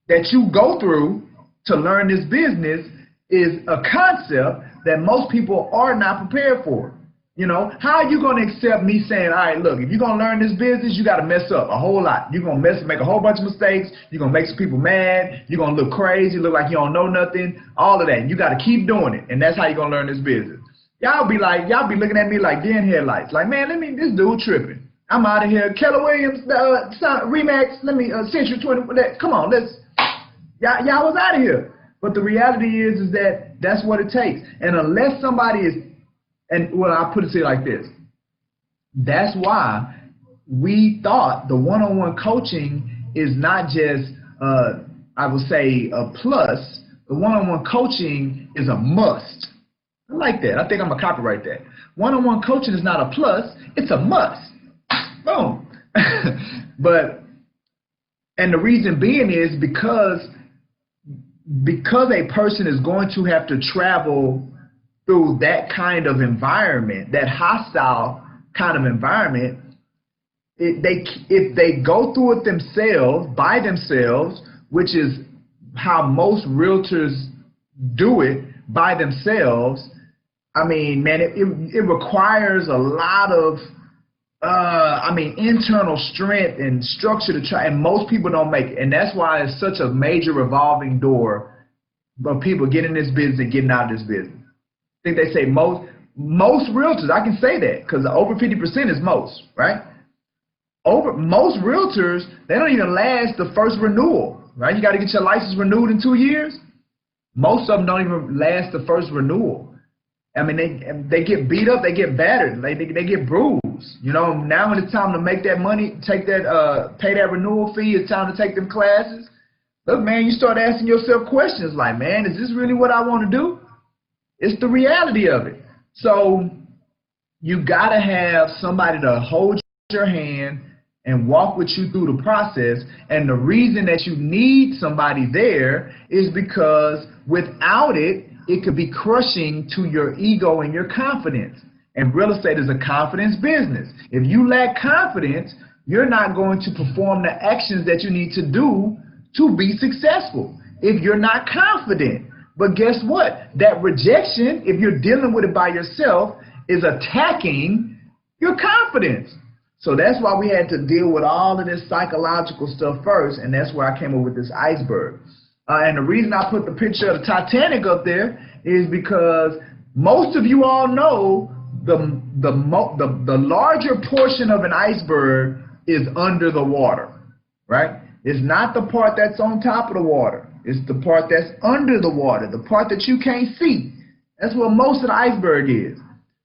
that you go through to learn this business is a concept that most people are not prepared for. You know, how are you going to accept me saying, all right, look, if you're going to learn this business, you got to mess up a whole lot. You're going to make a whole bunch of mistakes. You're going to make some people mad. You're going to look crazy, look like you don't know nothing, all of that. You got to keep doing it. And that's how you're going to learn this business. Y'all be looking at me like deer in headlights. Like, man, this dude tripping. I'm out of here. Keller Williams, Remax, Century 20, come on, y'all was out of here. But the reality is that that's what it takes. And unless somebody is, and well, I'll put it to you like this. That's why we thought the one-on-one coaching is not just, I would say, a plus. The one-on-one coaching is a must. I like that. I think I'm going to copyright that. One-on-one coaching is not a plus. It's a must. Boom. And the reason being is because a person is going to have to travel through that kind of environment, that hostile kind of environment, if they go through it themselves, by themselves, which is how most realtors do it by themselves, I mean, man, it requires a lot of, internal strength and structure to try, and most people don't make it. And that's why it's such a major revolving door of people getting in this business and getting out of this business. I think they say most realtors, I can say that because over 50% is most, right? Most realtors, they don't even last the first renewal, right? You got to get your license renewed in 2 years. Most of them don't even last the first renewal. I mean, they get beat up, they get battered, they get bruised. You know, now when it's time to make that money, pay that renewal fee, it's time to take them classes. Look, man, you start asking yourself questions like, man, is this really what I want to do? It's the reality of it. So you got to have somebody to hold your hand and walk with you through the process. And the reason that you need somebody there is because without it, it could be crushing to your ego and your confidence. And real estate is a confidence business. If you lack confidence, you're not going to perform the actions that you need to do to be successful if you're not confident. But guess what? That rejection, if you're dealing with it by yourself, is attacking your confidence. So that's why we had to deal with all of this psychological stuff first, and that's where I came up with this iceberg. And the reason I put the picture of the Titanic up there is because most of you all know the larger portion of an iceberg is under the water, right? It's not the part that's on top of the water. It's the part that's under the water, the part that you can't see. That's what most of the iceberg is.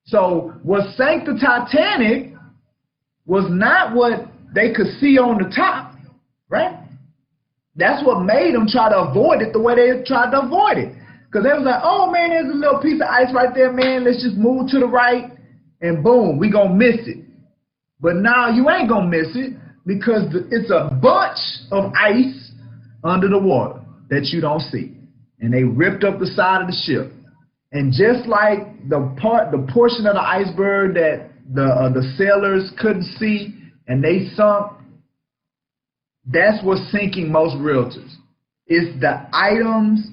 So what sank the Titanic was not what they could see on the top, right? That's what made them try to avoid it the way they tried to avoid it. Because they was like, oh man, there's a little piece of ice right there, man. Let's just move to the right and boom, we gonna miss it. But now you ain't gonna miss it because it's a bunch of ice under the water that you don't see. And they ripped up the side of the ship. And just like the portion of the iceberg that the sailors couldn't see and they sunk, that's what's sinking most realtors. It's the items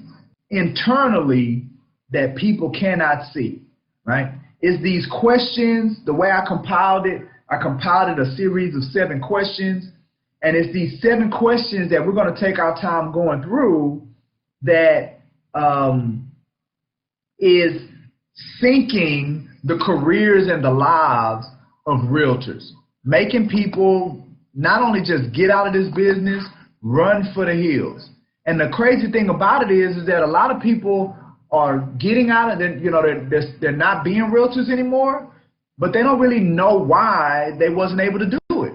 internally that people cannot see, right? It's these questions. The way I compiled it a series of 7 questions. And it's these 7 questions that we're going to take our time going through that is sinking the careers and the lives of realtors, making people not only just get out of this business, run for the hills. And the crazy thing about it is that a lot of people are getting out of it, you know, they're not being realtors anymore, but they don't really know why they wasn't able to do it.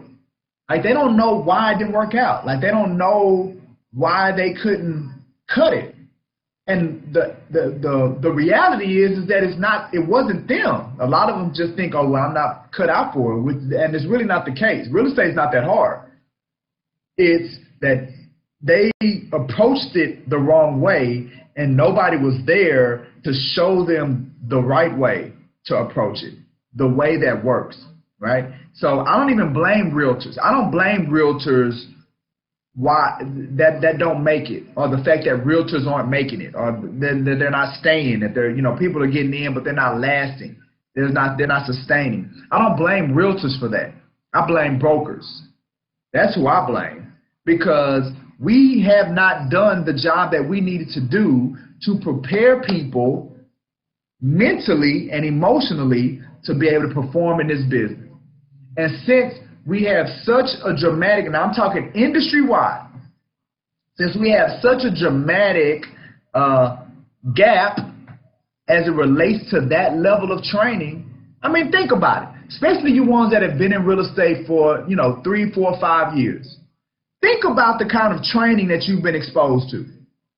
Like they don't know why it didn't work out. Like they don't know why they couldn't cut it. And the reality is that it wasn't them. A lot of them just think, oh, well, I'm not cut out for it. And it's really not the case. Real estate is not that hard. It's that they approached it the wrong way and nobody was there to show them the right way to approach it, the way that works, right? So I don't even blame realtors. I don't blame realtors why that don't make it, or the fact that realtors aren't making it, or they're not staying, that they're, you know, people are getting in but they're not lasting, they're not sustaining. I don't blame realtors for that. I blame brokers. That's who I blame, because we have not done the job that we needed to do to prepare people mentally and emotionally to be able to perform in this business. And since we have such a dramatic, and I'm talking industry-wide, since we have such a dramatic gap as it relates to that level of training, I mean, think about it, especially you ones that have been in real estate for, 3, 4, 5 years. Think about the kind of training that you've been exposed to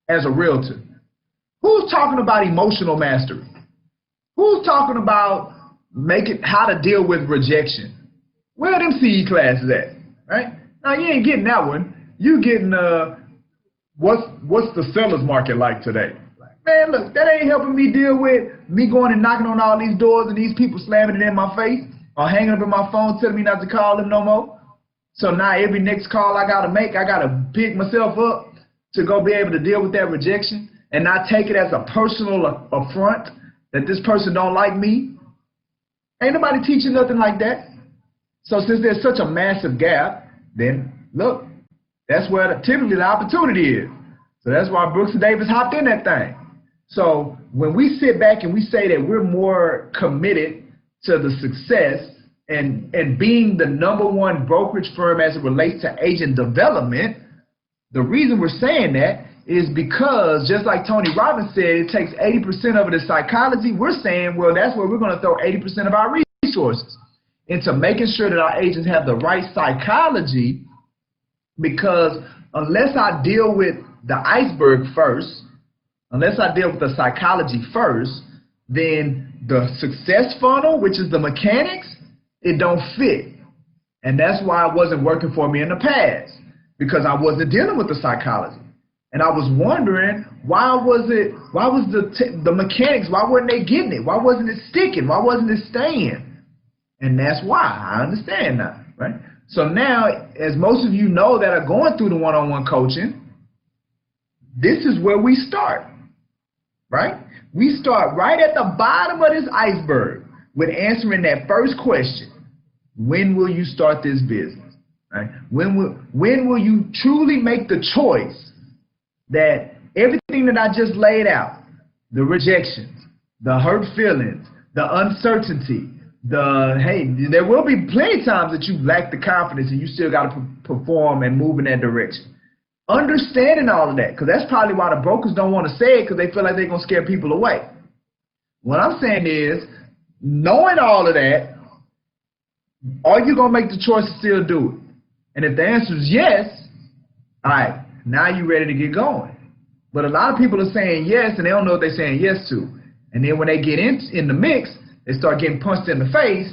as a realtor. Who's talking about emotional mastery? Who's talking about how to deal with rejection? Where are them CE classes at, right? Now, you ain't getting that one. You getting what's the seller's market like today? Man, look, that ain't helping me deal with me going and knocking on all these doors and these people slamming it in my face or hanging up in my phone telling me not to call them no more. So now every next call I got to make, I got to pick myself up to go be able to deal with that rejection and not take it as a personal affront that this person don't like me. Ain't nobody teaching nothing like that. So since there's such a massive gap, then look, that's where typically the opportunity is. So that's why Brooks and Davis hopped in that thing. So when we sit back and we say that we're more committed to the success and being the #1 brokerage firm as it relates to agent development, the reason we're saying that is because, just like Tony Robbins said, it takes 80% of it is psychology. We're saying, well, that's where we're going to throw 80% of our resources into making sure that our agents have the right psychology, because unless I deal with the iceberg first, unless I deal with the psychology first, then the success funnel, which is the mechanics, it don't fit. And that's why it wasn't working for me in the past, because I wasn't dealing with the psychology. And I was wondering, why was the mechanics, why weren't they getting it? Why wasn't it sticking? Why wasn't it staying? And that's why. I understand now, right? So now, as most of you know that are going through the one-on-one coaching, this is where we start, right? We start right at the bottom of this iceberg with answering that first question. when will you start this business? Right? When will you truly make the choice that everything that I just laid out, the rejections, the hurt feelings, the uncertainty, there will be plenty of times that you lack the confidence and you still got to perform and move in that direction. Understanding all of that, because that's probably why the brokers don't want to say it, because they feel like they're going to scare people away. What I'm saying is, knowing all of that, are you going to make the choice to still do it? And if the answer is yes, all right, now you're ready to get going. But a lot of people are saying yes, and they don't know what they're saying yes to. And then when they get in the mix, they start getting punched in the face.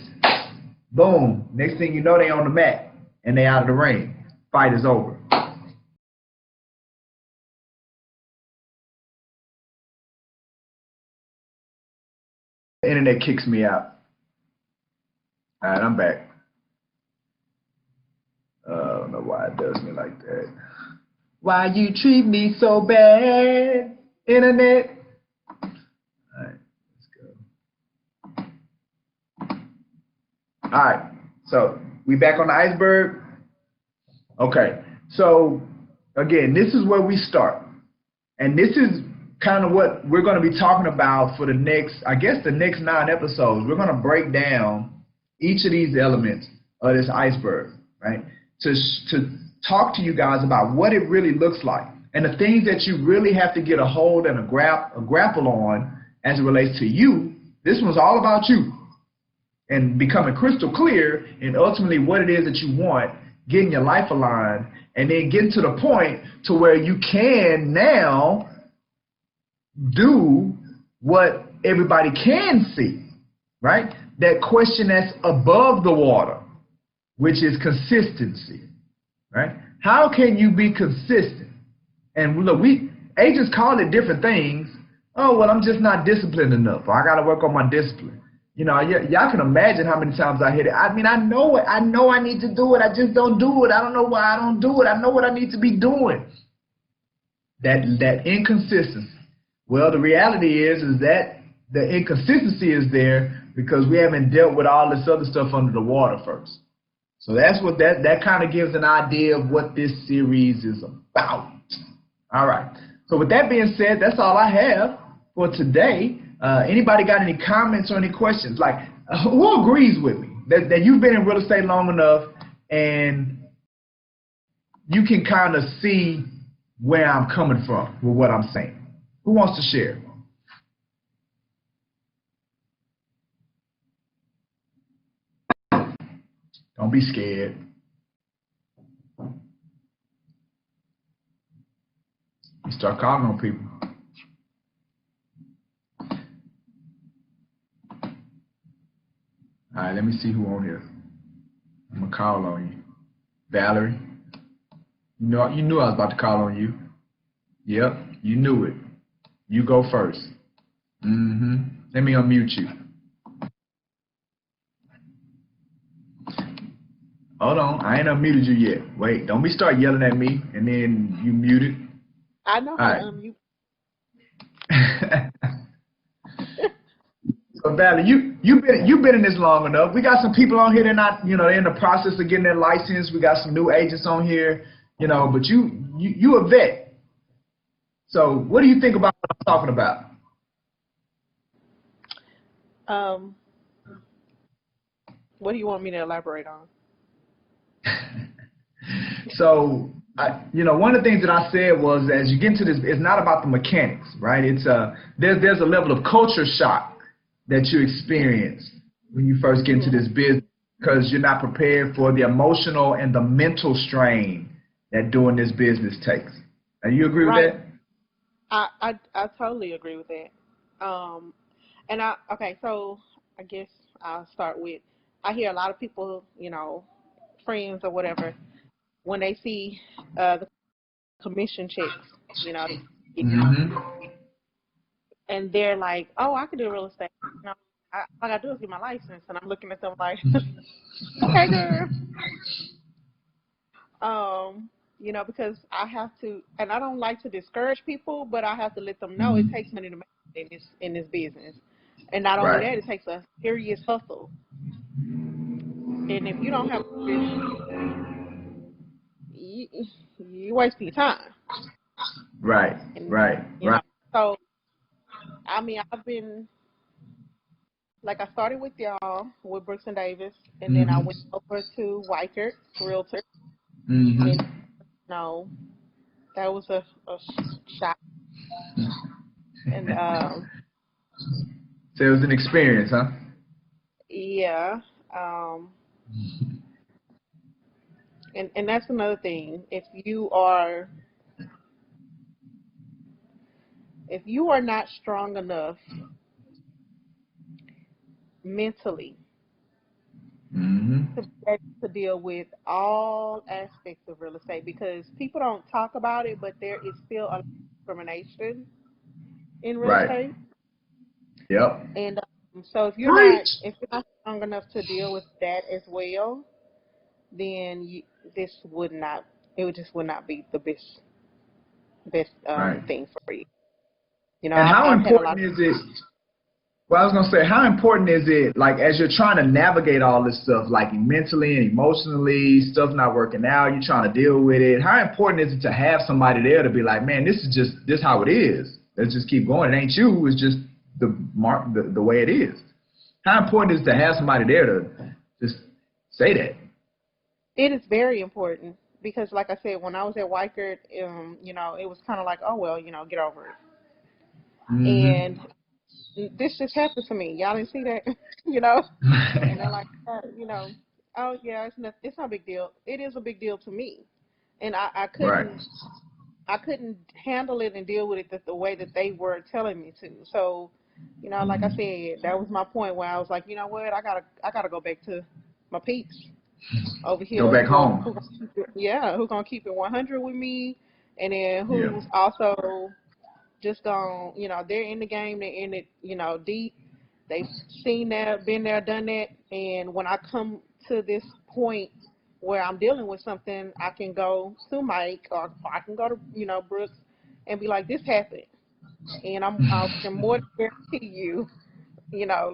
Boom. Next thing you know, they on the mat, and they out of the ring. Fight is over. The internet kicks me out. All right, I'm back. I don't know why it does me like that. Why you treat me so bad, internet? All right, let's go. All right, so we back on the iceberg? Okay, so again, this is where we start. And this is kind of what we're going to be talking about for the next, the next 9 episodes. We're going to break down each of these elements of this iceberg, right? To talk to you guys about what it really looks like and the things that you really have to get a hold and a grapple on as it relates to you. This one's all about you and becoming crystal clear and ultimately what it is that you want, getting your life aligned, and then getting to the point to where you can now do what everybody can see, right? That question that's above the water, which is consistency, right? How can you be consistent? And look, agents call it different things. Oh, well, I'm just not disciplined enough. Or I got to work on my discipline. You know, y'all can imagine how many times I hit it. I mean, I know it. I know I need to do it. I just don't do it. I don't know why I don't do it. I know what I need to be doing. That inconsistency. Well, the reality is that the inconsistency is there because we haven't dealt with all this other stuff under the water first. So that's what that kind of gives an idea of what this series is about. All right. So with that being said, that's all I have for today. Anybody got any comments or any questions? Like, who agrees with me that you've been in real estate long enough and you can kind of see where I'm coming from with what I'm saying? Who wants to share? Don't be scared. You start calling on people. All right, let me see who on here. I'm gonna call on you. Valerie, you knew I was about to call on you. Yep, you knew it. You go first. Let me unmute you. Hold on, I ain't unmuted you yet. Wait, don't be start yelling at me and then you muted. I know how to unmute. So Valerie, you've been in this long enough. We got some people on here. They're not, they're in the process of getting their license. We got some new agents on here, but you a vet. So what do you think about what I'm talking about? What do you want me to elaborate on? So, one of the things that I said was, as you get into this, it's not about the mechanics, right? It's there's a level of culture shock that you experience when you first get into this business because you're not prepared for the emotional and the mental strain that doing this business takes. And you agree with that? I totally agree with that. So I guess I'll start with, I hear a lot of people, friends or whatever, when they see the commission checks, and they're like, oh, I can do real estate. All I got to do is get my license. And I'm looking at them like, okay, girl. Because I have to, and I don't like to discourage people, but I have to let them know it takes money to make in this business. And not only that, it takes a serious hustle. And if you don't have vision, you, you wasting your time. Right, And right, you know, right. so I mean, I've been like I started with y'all with Brooks and Davis, and then I Mm-hmm. went over to Weichert Realtor, and Mm-hmm. no, that was a shock. And So it was an experience, huh? yeah, um, and that's another thing. If you are not strong enough mentally Mm-hmm. to be able to deal with all aspects of real estate, because people don't talk about it, but there is still a lot of discrimination in real Right. estate. Yep. And so Preach. if you're not strong enough to deal with that as well, then this would not it would just would not be the best Right. thing for you. You know, And how I've had a lot important of is it? Well, I was gonna say, how important is it, like, as you're trying to navigate all this stuff, like mentally and emotionally, stuff not working out, you're trying to deal with it. How important is it to have somebody there to be like, man, this is just this how it is. Let's just keep going. It ain't you. It's just the way it is. How important is it to have somebody there to just say that? it is very important because, like I said, when I was at Weichert, it was kind of like, oh well, get over it. And Mm-hmm. this just happened to me. Y'all didn't see that, you know. And they're like, oh yeah, it's not a big deal. It is a big deal to me, and I Right. couldn't handle it and deal with it the way that they were telling me to. So, like I Mm-hmm. said, that was my point where I was like, you know what, I gotta go back to my peeps over Go here back home. who gonna keep it 100 with me, and then Yeah. who's also just gonna, they're in the game, they're in it, deep. They've seen that, been there, done that, and when I come to this point where I'm dealing with something, I can go to Mike or I can go to, Brooks and be like, this happened, and I can more than guarantee you,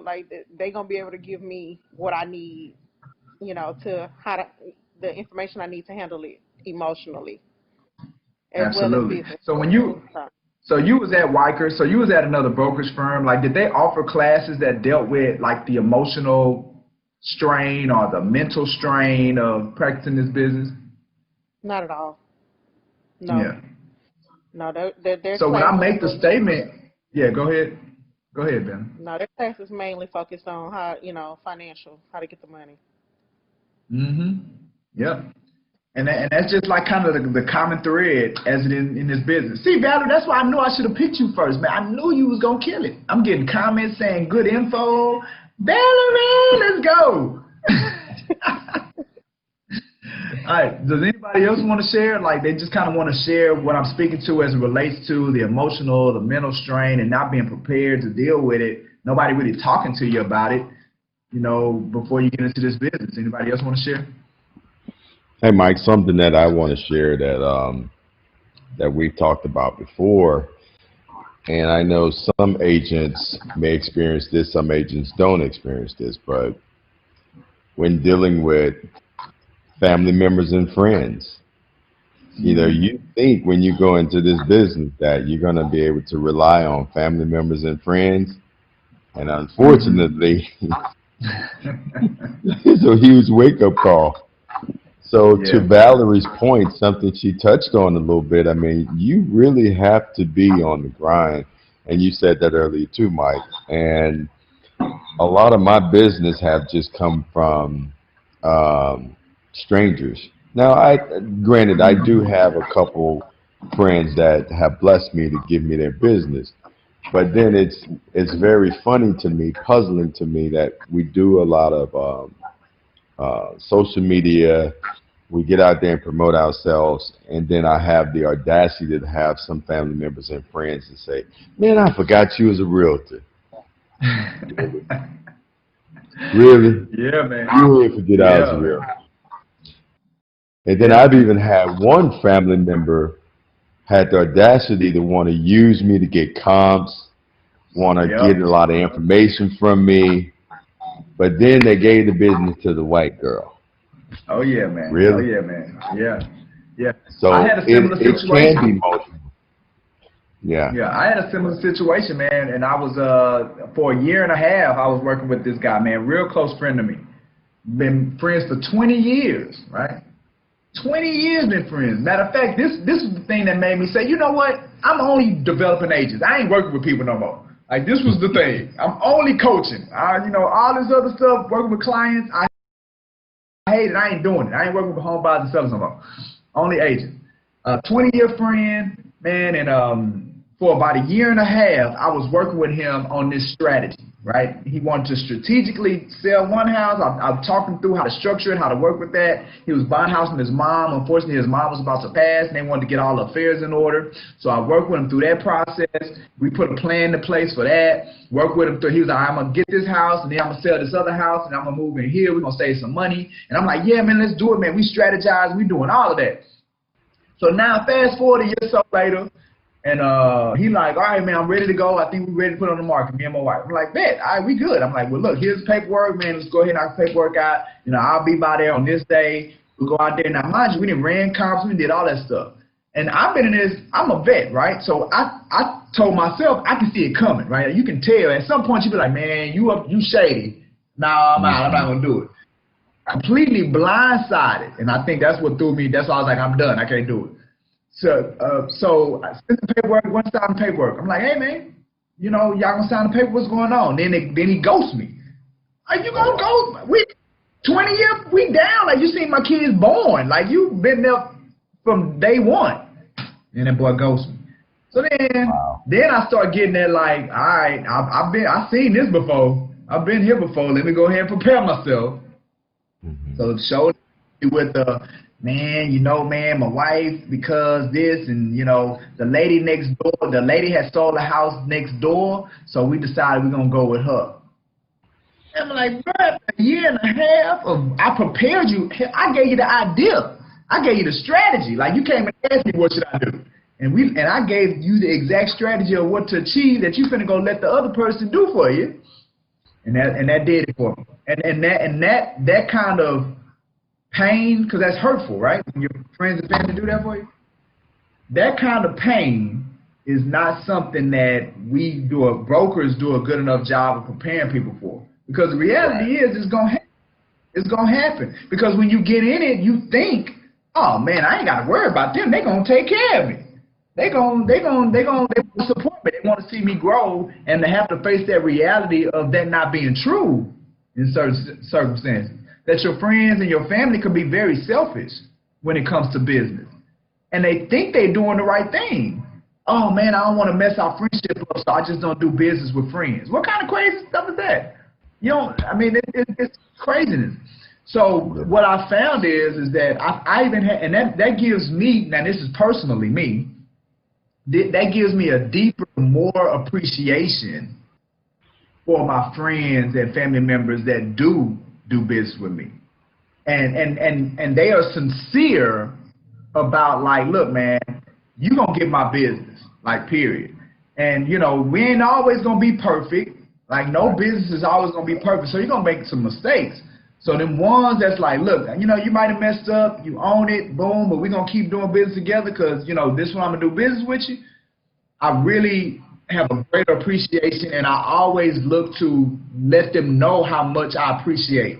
like they're gonna be able to give me what I need, to the information I need to handle it emotionally as well as Absolutely. business. So you was at Weicker, so you was at another brokerage firm. Like, did they offer classes that dealt with like the emotional strain or the mental strain of practicing this business? Not at all. No, Yeah. no, their So when I classes make the were statement, yeah, go ahead. Go ahead, Ben. no, their classes mainly focused on how, financial, how to get the money. Mm-hmm. Yep. And that's just like kind of the common thread as it in this business. See, Valerie, that's why I knew I should have picked you first, man. I knew you was gonna kill it. I'm getting comments saying good info. Valerie, let's go. All right. Does anybody else want to share? Like, they just kind of want to share what I'm speaking to as it relates to the emotional, the mental strain, and not being prepared to deal with it. Nobody really talking to you about it, before you get into this business. Anybody else want to share? Hey, Mike, something that I want to share that we've talked about before, and I know some agents may experience this, some agents don't experience this, but when dealing with family members and friends, you think when you go into this business that you're going to be able to rely on family members and friends, and unfortunately, it's a huge wake-up call. So to Yeah. Valerie's point, something she touched on a little bit, I mean, you really have to be on the grind. And you said that earlier too, Mike. And a lot of my business have just come from strangers. Now, granted, I do have a couple friends that have blessed me to give me their business. But then it's very funny to me, puzzling to me that we do a lot of social media. We get out there and promote ourselves, and then I have the audacity to have some family members and friends and say, "Man, I forgot you as a realtor." Really? Really? Yeah, man. You really forget I was a Yeah. realtor? And then Yeah. I've even had one family member had the audacity to want to use me to get comps, want to get Yep. a lot of information from me. But then they gave the business to the white girl. Oh yeah, man. Really? Oh yeah, man. Yeah. Yeah. So I had a similar it situation. can be multiple. Yeah. Yeah, I had a similar situation, man, and I was for a year and a half I was working with this guy, man, real close friend of me. Been friends for 20 years, right? 20 years been friends. Matter of fact, this is the thing that made me say, you know what? I'm only developing agents. I ain't working with people no more. Like, this was the thing. I'm only coaching. All this other stuff, working with clients, I hate it. I ain't doing it. I ain't working with home buyers and sellers no more. Only agent. 20-year friend, man, and for about a year and a half, I was working with him on this strategy, right? He wanted to strategically sell one house. I talked him through how to structure it, how to work with that. He was buying a house with his mom. Unfortunately, his mom was about to pass, and they wanted to get all the affairs in order. So I worked with him through that process. We put a plan in place for that. Worked with him through. He was like, I'm going to get this house, and then I'm going to sell this other house, and I'm going to move in here. We're going to save some money. And I'm like, yeah, man, let's do it, man. We strategize. We doing all of that. So now, fast forward a year or so later, and he like, all right, man, I'm ready to go. I think we're ready to put it on the market, me and my wife. I'm like, bet, all right, we good. I'm like, well, look, here's the paperwork, man. Let's go ahead and knock the paperwork out. I'll be by there on this day. We'll go out there. Now, mind you, we didn't ran comps. We did all that stuff. And I've been in this, I'm a vet, right? So I told myself, I can see it coming, right? You can tell. At some point, you be like, man, you shady. No, I'm out. I'm not going to do it. Completely blindsided. And I think that's what threw me. That's why I was like, I'm done. I can't do it. So I sent the paperwork, one sign the paperwork. I'm like, hey man, y'all gonna sign the paper? What's going on? Then he ghosts me. Are you gonna ghost? We 20 years, we down. Like, you seen my kids born. Like, you been there from day one. And that boy ghosts me. So then I start getting that, like, all right, I've seen this before. I've been here before. Let me go ahead and prepare myself. So the show with the man, man, my wife, because this, and the lady next door, the lady had sold a house next door, so we decided we're gonna go with her. And I'm like, bro, a year and a half I prepared you. I gave you the idea. I gave you the strategy. Like, you came and asked me, what should I do? And I gave you the exact strategy of what to achieve that you finna go let the other person do for you. And that did it for me. And that kind of pain, because that's hurtful, right? When your friends and family do that for you. That kind of pain is not something that brokers do a good enough job of preparing people for. Because the reality is it's gonna happen. Because when you get in it, you think, oh man, I ain't gotta worry about them. They're gonna take care of me. They want to support me. They want to see me grow, and to have to face that reality of that not being true in certain circumstances. That your friends and your family could be very selfish when it comes to business. And they think they're doing the right thing. Oh man, I don't want to mess our friendship up, so I just don't do business with friends. What kind of crazy stuff is that? It's craziness. So what I found is that I even had, and that gives me, now this is personally me, that gives me a deeper, more appreciation for my friends and family members that do business with me. And they are sincere about, like, look, man, you gonna get my business, like, period. And, we ain't always gonna be perfect. Like, no business is always gonna be perfect. So you're gonna make some mistakes. So them ones that's like, look, you might have messed up, you own it, boom, but we're going to keep doing business together because, this one I'm going to do business with you. I really have a greater appreciation, and I always look to let them know how much I appreciate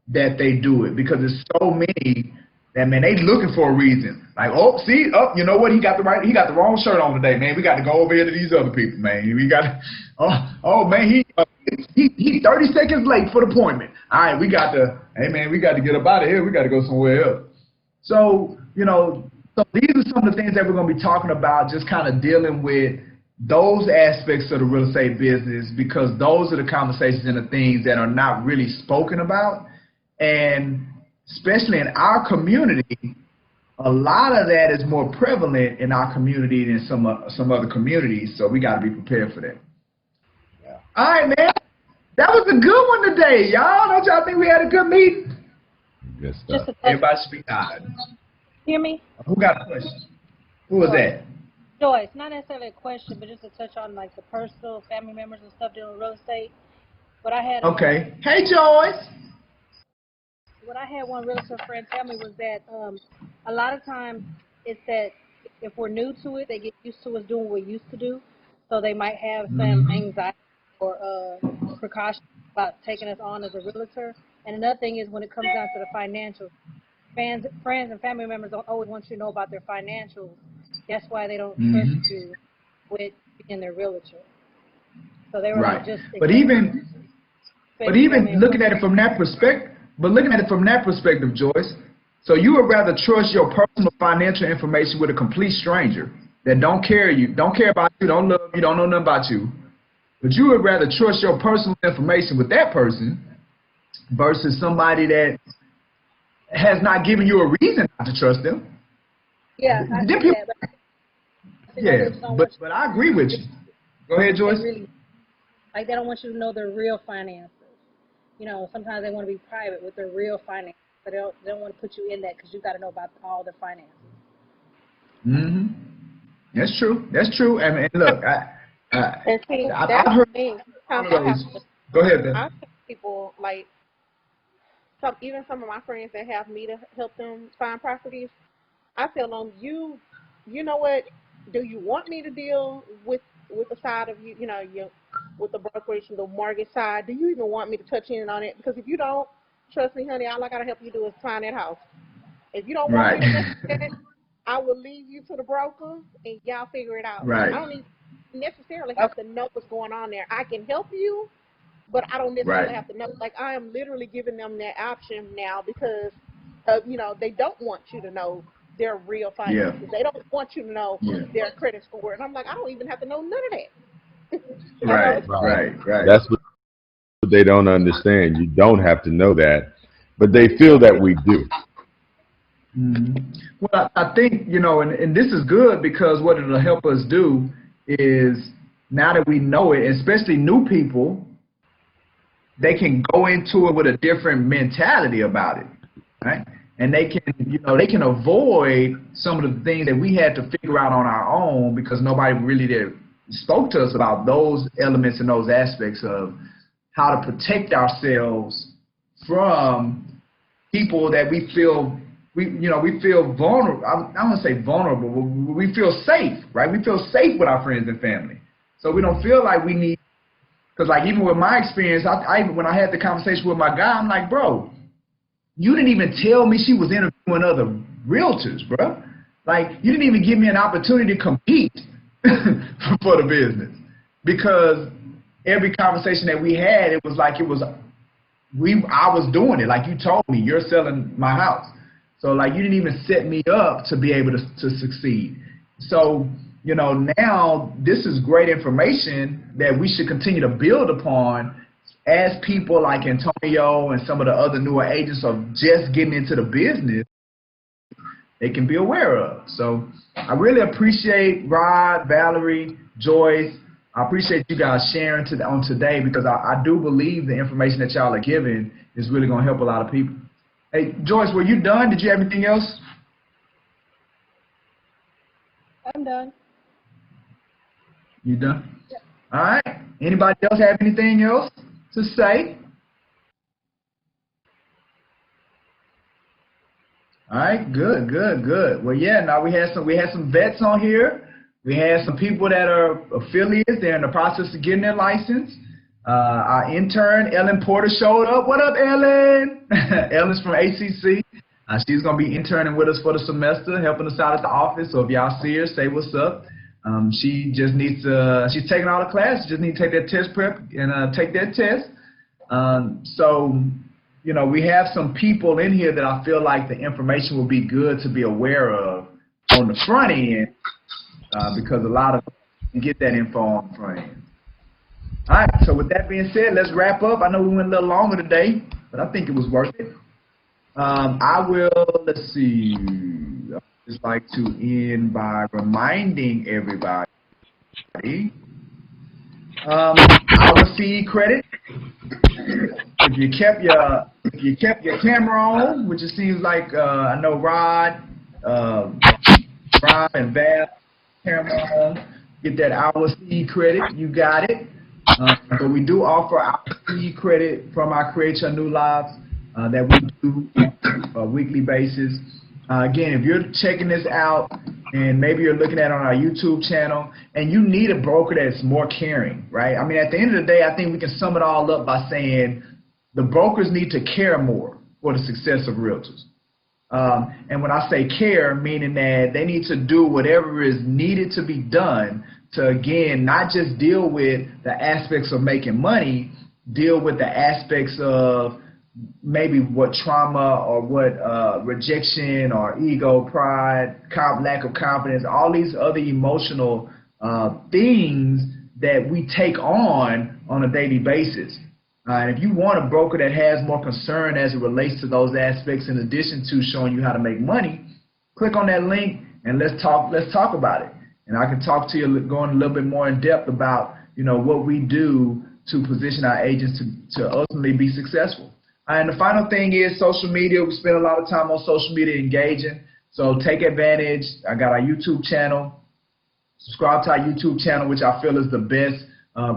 that they do it, because there's so many that, man, they looking for a reason. Like, you know what? He got the wrong shirt on today, man. We got to go over here to these other people, man. We got to, man, he 30 seconds late for the appointment. All right, we got to get up out of here. We got to go somewhere else. So, so these are some of the things that we're going to be talking about, just kind of dealing with those aspects of the real estate business, because those are the conversations and the things that are not really spoken about. And especially in our community, a lot of that is more prevalent in our community than some other communities. So we got to be prepared for that. Yeah. All right, man. That was a good one today, y'all. Don't y'all think we had a good meeting? Good stuff. Everybody speak out. Hear me? Who got a question? Who was that? Joyce, not necessarily a question, but just to touch on, like, the personal family members and stuff dealing with real estate. What I had Okay. Hey, Joyce. what I had one realtor friend tell me was that a lot of times it's that if we're new to it, they get used to us doing what we used to do, so they might have some Mm-hmm. anxiety or precautions about taking us on as a realtor. And another thing is when it comes down to the financials, friends and family members don't always want you to know about their financials. That's why they don't trust Mm-hmm. you with being their realtor. So they were like, Right. just But expect even But family even and looking friends. at it from that perspective, Joyce, so you would rather trust your personal financial information with a complete stranger that don't care about you, don't love you, don't know nothing about you, but you would rather trust your personal information with that person versus somebody that has not given you a reason not to trust them. Yeah, I Them get people, that. But I think yeah, others don't want but I agree with you you. Go ahead, they Joyce. really like they don't want you to know their real finances. Sometimes they want to be private with their real finances, but they don't want to put you in that because you got to know about all the finances. Hmm. That's true. That's true. And look, And see, I've that's heard the thing. one Sometimes of I have those. to, Go ahead, I Ben. tell people like even some of my friends that have me to help them find properties. I tell them, you know what? Do you want me to deal with the side of with the brokerage and the mortgage side? Do you even want me to touch in on it? Because if you don't, trust me, honey, all I gotta help you do is find that house. If you don't want me Right. to mess with that, I will leave you to the broker and y'all figure it out. Right. I don't even necessarily have to know what's going on there. I can help you, but I don't Right. necessarily have to know. Like I am literally giving them that option now because, they don't want you to know their real Yeah. finances. They don't want you to know Yeah. their credit score. And I'm like, I don't even have to know none of that. Right. Right. Right. Right. That's what they don't understand. You don't have to know that, but they feel that we do. Hmm. Well, I think, and this is good because what it'll help us do is now that we know it, especially new people, they can go into it with a different mentality about it, right? And they can avoid some of the things that we had to figure out on our own because nobody really spoke to us about those elements and those aspects of how to protect ourselves from people that we feel vulnerable. I don't want to say vulnerable, but we feel safe, right? We feel safe with our friends and family, so we don't feel like we need. Because like even with my experience, when I had the conversation with my guy, I'm like, bro, you didn't even tell me she was interviewing other realtors, bro. Like you didn't even give me an opportunity to compete for the business because every conversation that we had, it was like I was doing it. Like you told me, you're selling my house. So like you didn't even set me up to be able to succeed. So, now this is great information that we should continue to build upon as people like Antonio and some of the other newer agents are just getting into the business, they can be aware of. So I really appreciate Rod, Valerie, Joyce. I appreciate you guys sharing on today because I do believe the information that y'all are giving is really going to help a lot of people. Hey, Joyce, were you done? Did you have anything else? I'm done. You done? All right. Anybody else have anything else to say? All right, good, good, good. Well, yeah. Now we had some vets on here. We had some people that are affiliates. They're in the process of getting their license. Our intern Ellen Porter showed up. What up, Ellen? Ellen's from ACC. She's gonna be interning with us for the semester, helping us out at the office. So if y'all see her, say what's up. She just needs to. She's taking all the classes. Just need to take that test prep and take that test. So, we have some people in here that I feel like the information will be good to be aware of on the front end because a lot of you get that info on the front end. All right, so with that being said, let's wrap up. I know we went a little longer today, but I think it was worth it. Let's see, I just like to end by reminding everybody our CE credit. If you kept your camera on, which it seems like I know Rod and Val camera on, get that hour CE credit. You got it. But we do offer opportunity credit from our Create Your New Lives that we do on a weekly basis. Again, if you're checking this out and maybe you're looking at it on our YouTube channel and you need a broker that's more caring, right? I mean, at the end of the day, I think we can sum it all up by saying the brokers need to care more for the success of realtors. And when I say care, meaning that they need to do whatever is needed to be done to, again, not just deal with the aspects of making money, deal with the aspects of maybe what trauma or what rejection or ego, pride, lack of confidence, all these other emotional things that we take on a daily basis. And if you want a broker that has more concern as it relates to those aspects in addition to showing you how to make money, click on that link and let's talk about it. And I can talk to you going a little bit more in depth about, you know, what we do to position our agents to ultimately be successful. And the final thing is social media. We spend a lot of time on social media engaging. So take advantage. I got our YouTube channel. Subscribe to our YouTube channel, which I feel is the best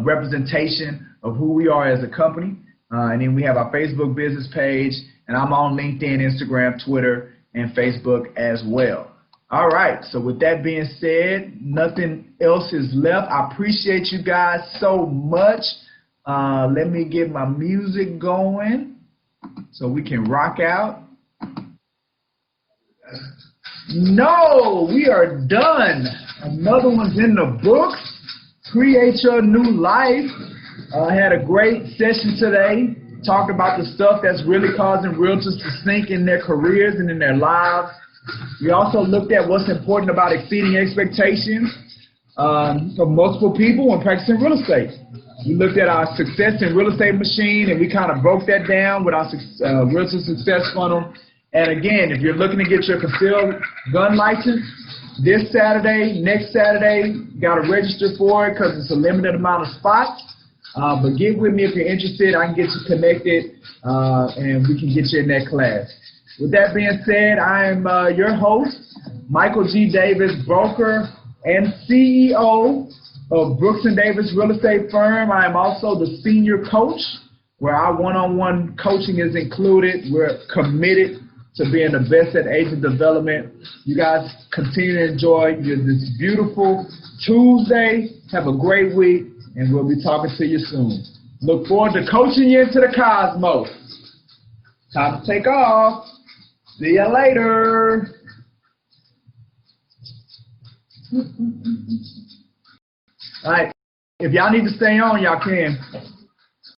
representation of who we are as a company. And then we have our Facebook business page. And I'm on LinkedIn, Instagram, Twitter, and Facebook as well. All right, so with that being said, nothing else is left. I appreciate you guys so much. Let me get my music going so we can rock out. No, we are done. Another one's in the books. Create Your New Life. I had a great session today. Talked about the stuff that's really causing realtors to sink in their careers and in their lives. We also looked at what's important about exceeding expectations for multiple people when practicing real estate. We looked at our success in real estate machine, and we kind of broke that down with our realtor success funnel. And again, if you're looking to get your concealed gun license this Saturday, next Saturday, you got to register for it because it's a limited amount of spots. But get with me if you're interested. I can get you connected, and we can get you in that class. With that being said, I am your host, Michael G. Davis, broker and CEO of Brooks & Davis Real Estate Firm. I am also the senior coach, where our one-on-one coaching is included. We're committed to being the best at agent development. You guys continue to enjoy this beautiful Tuesday. Have a great week, and we'll be talking to you soon. Look forward to coaching you into the cosmos. Time to take off. See ya later. All right. If y'all need to stay on, y'all can.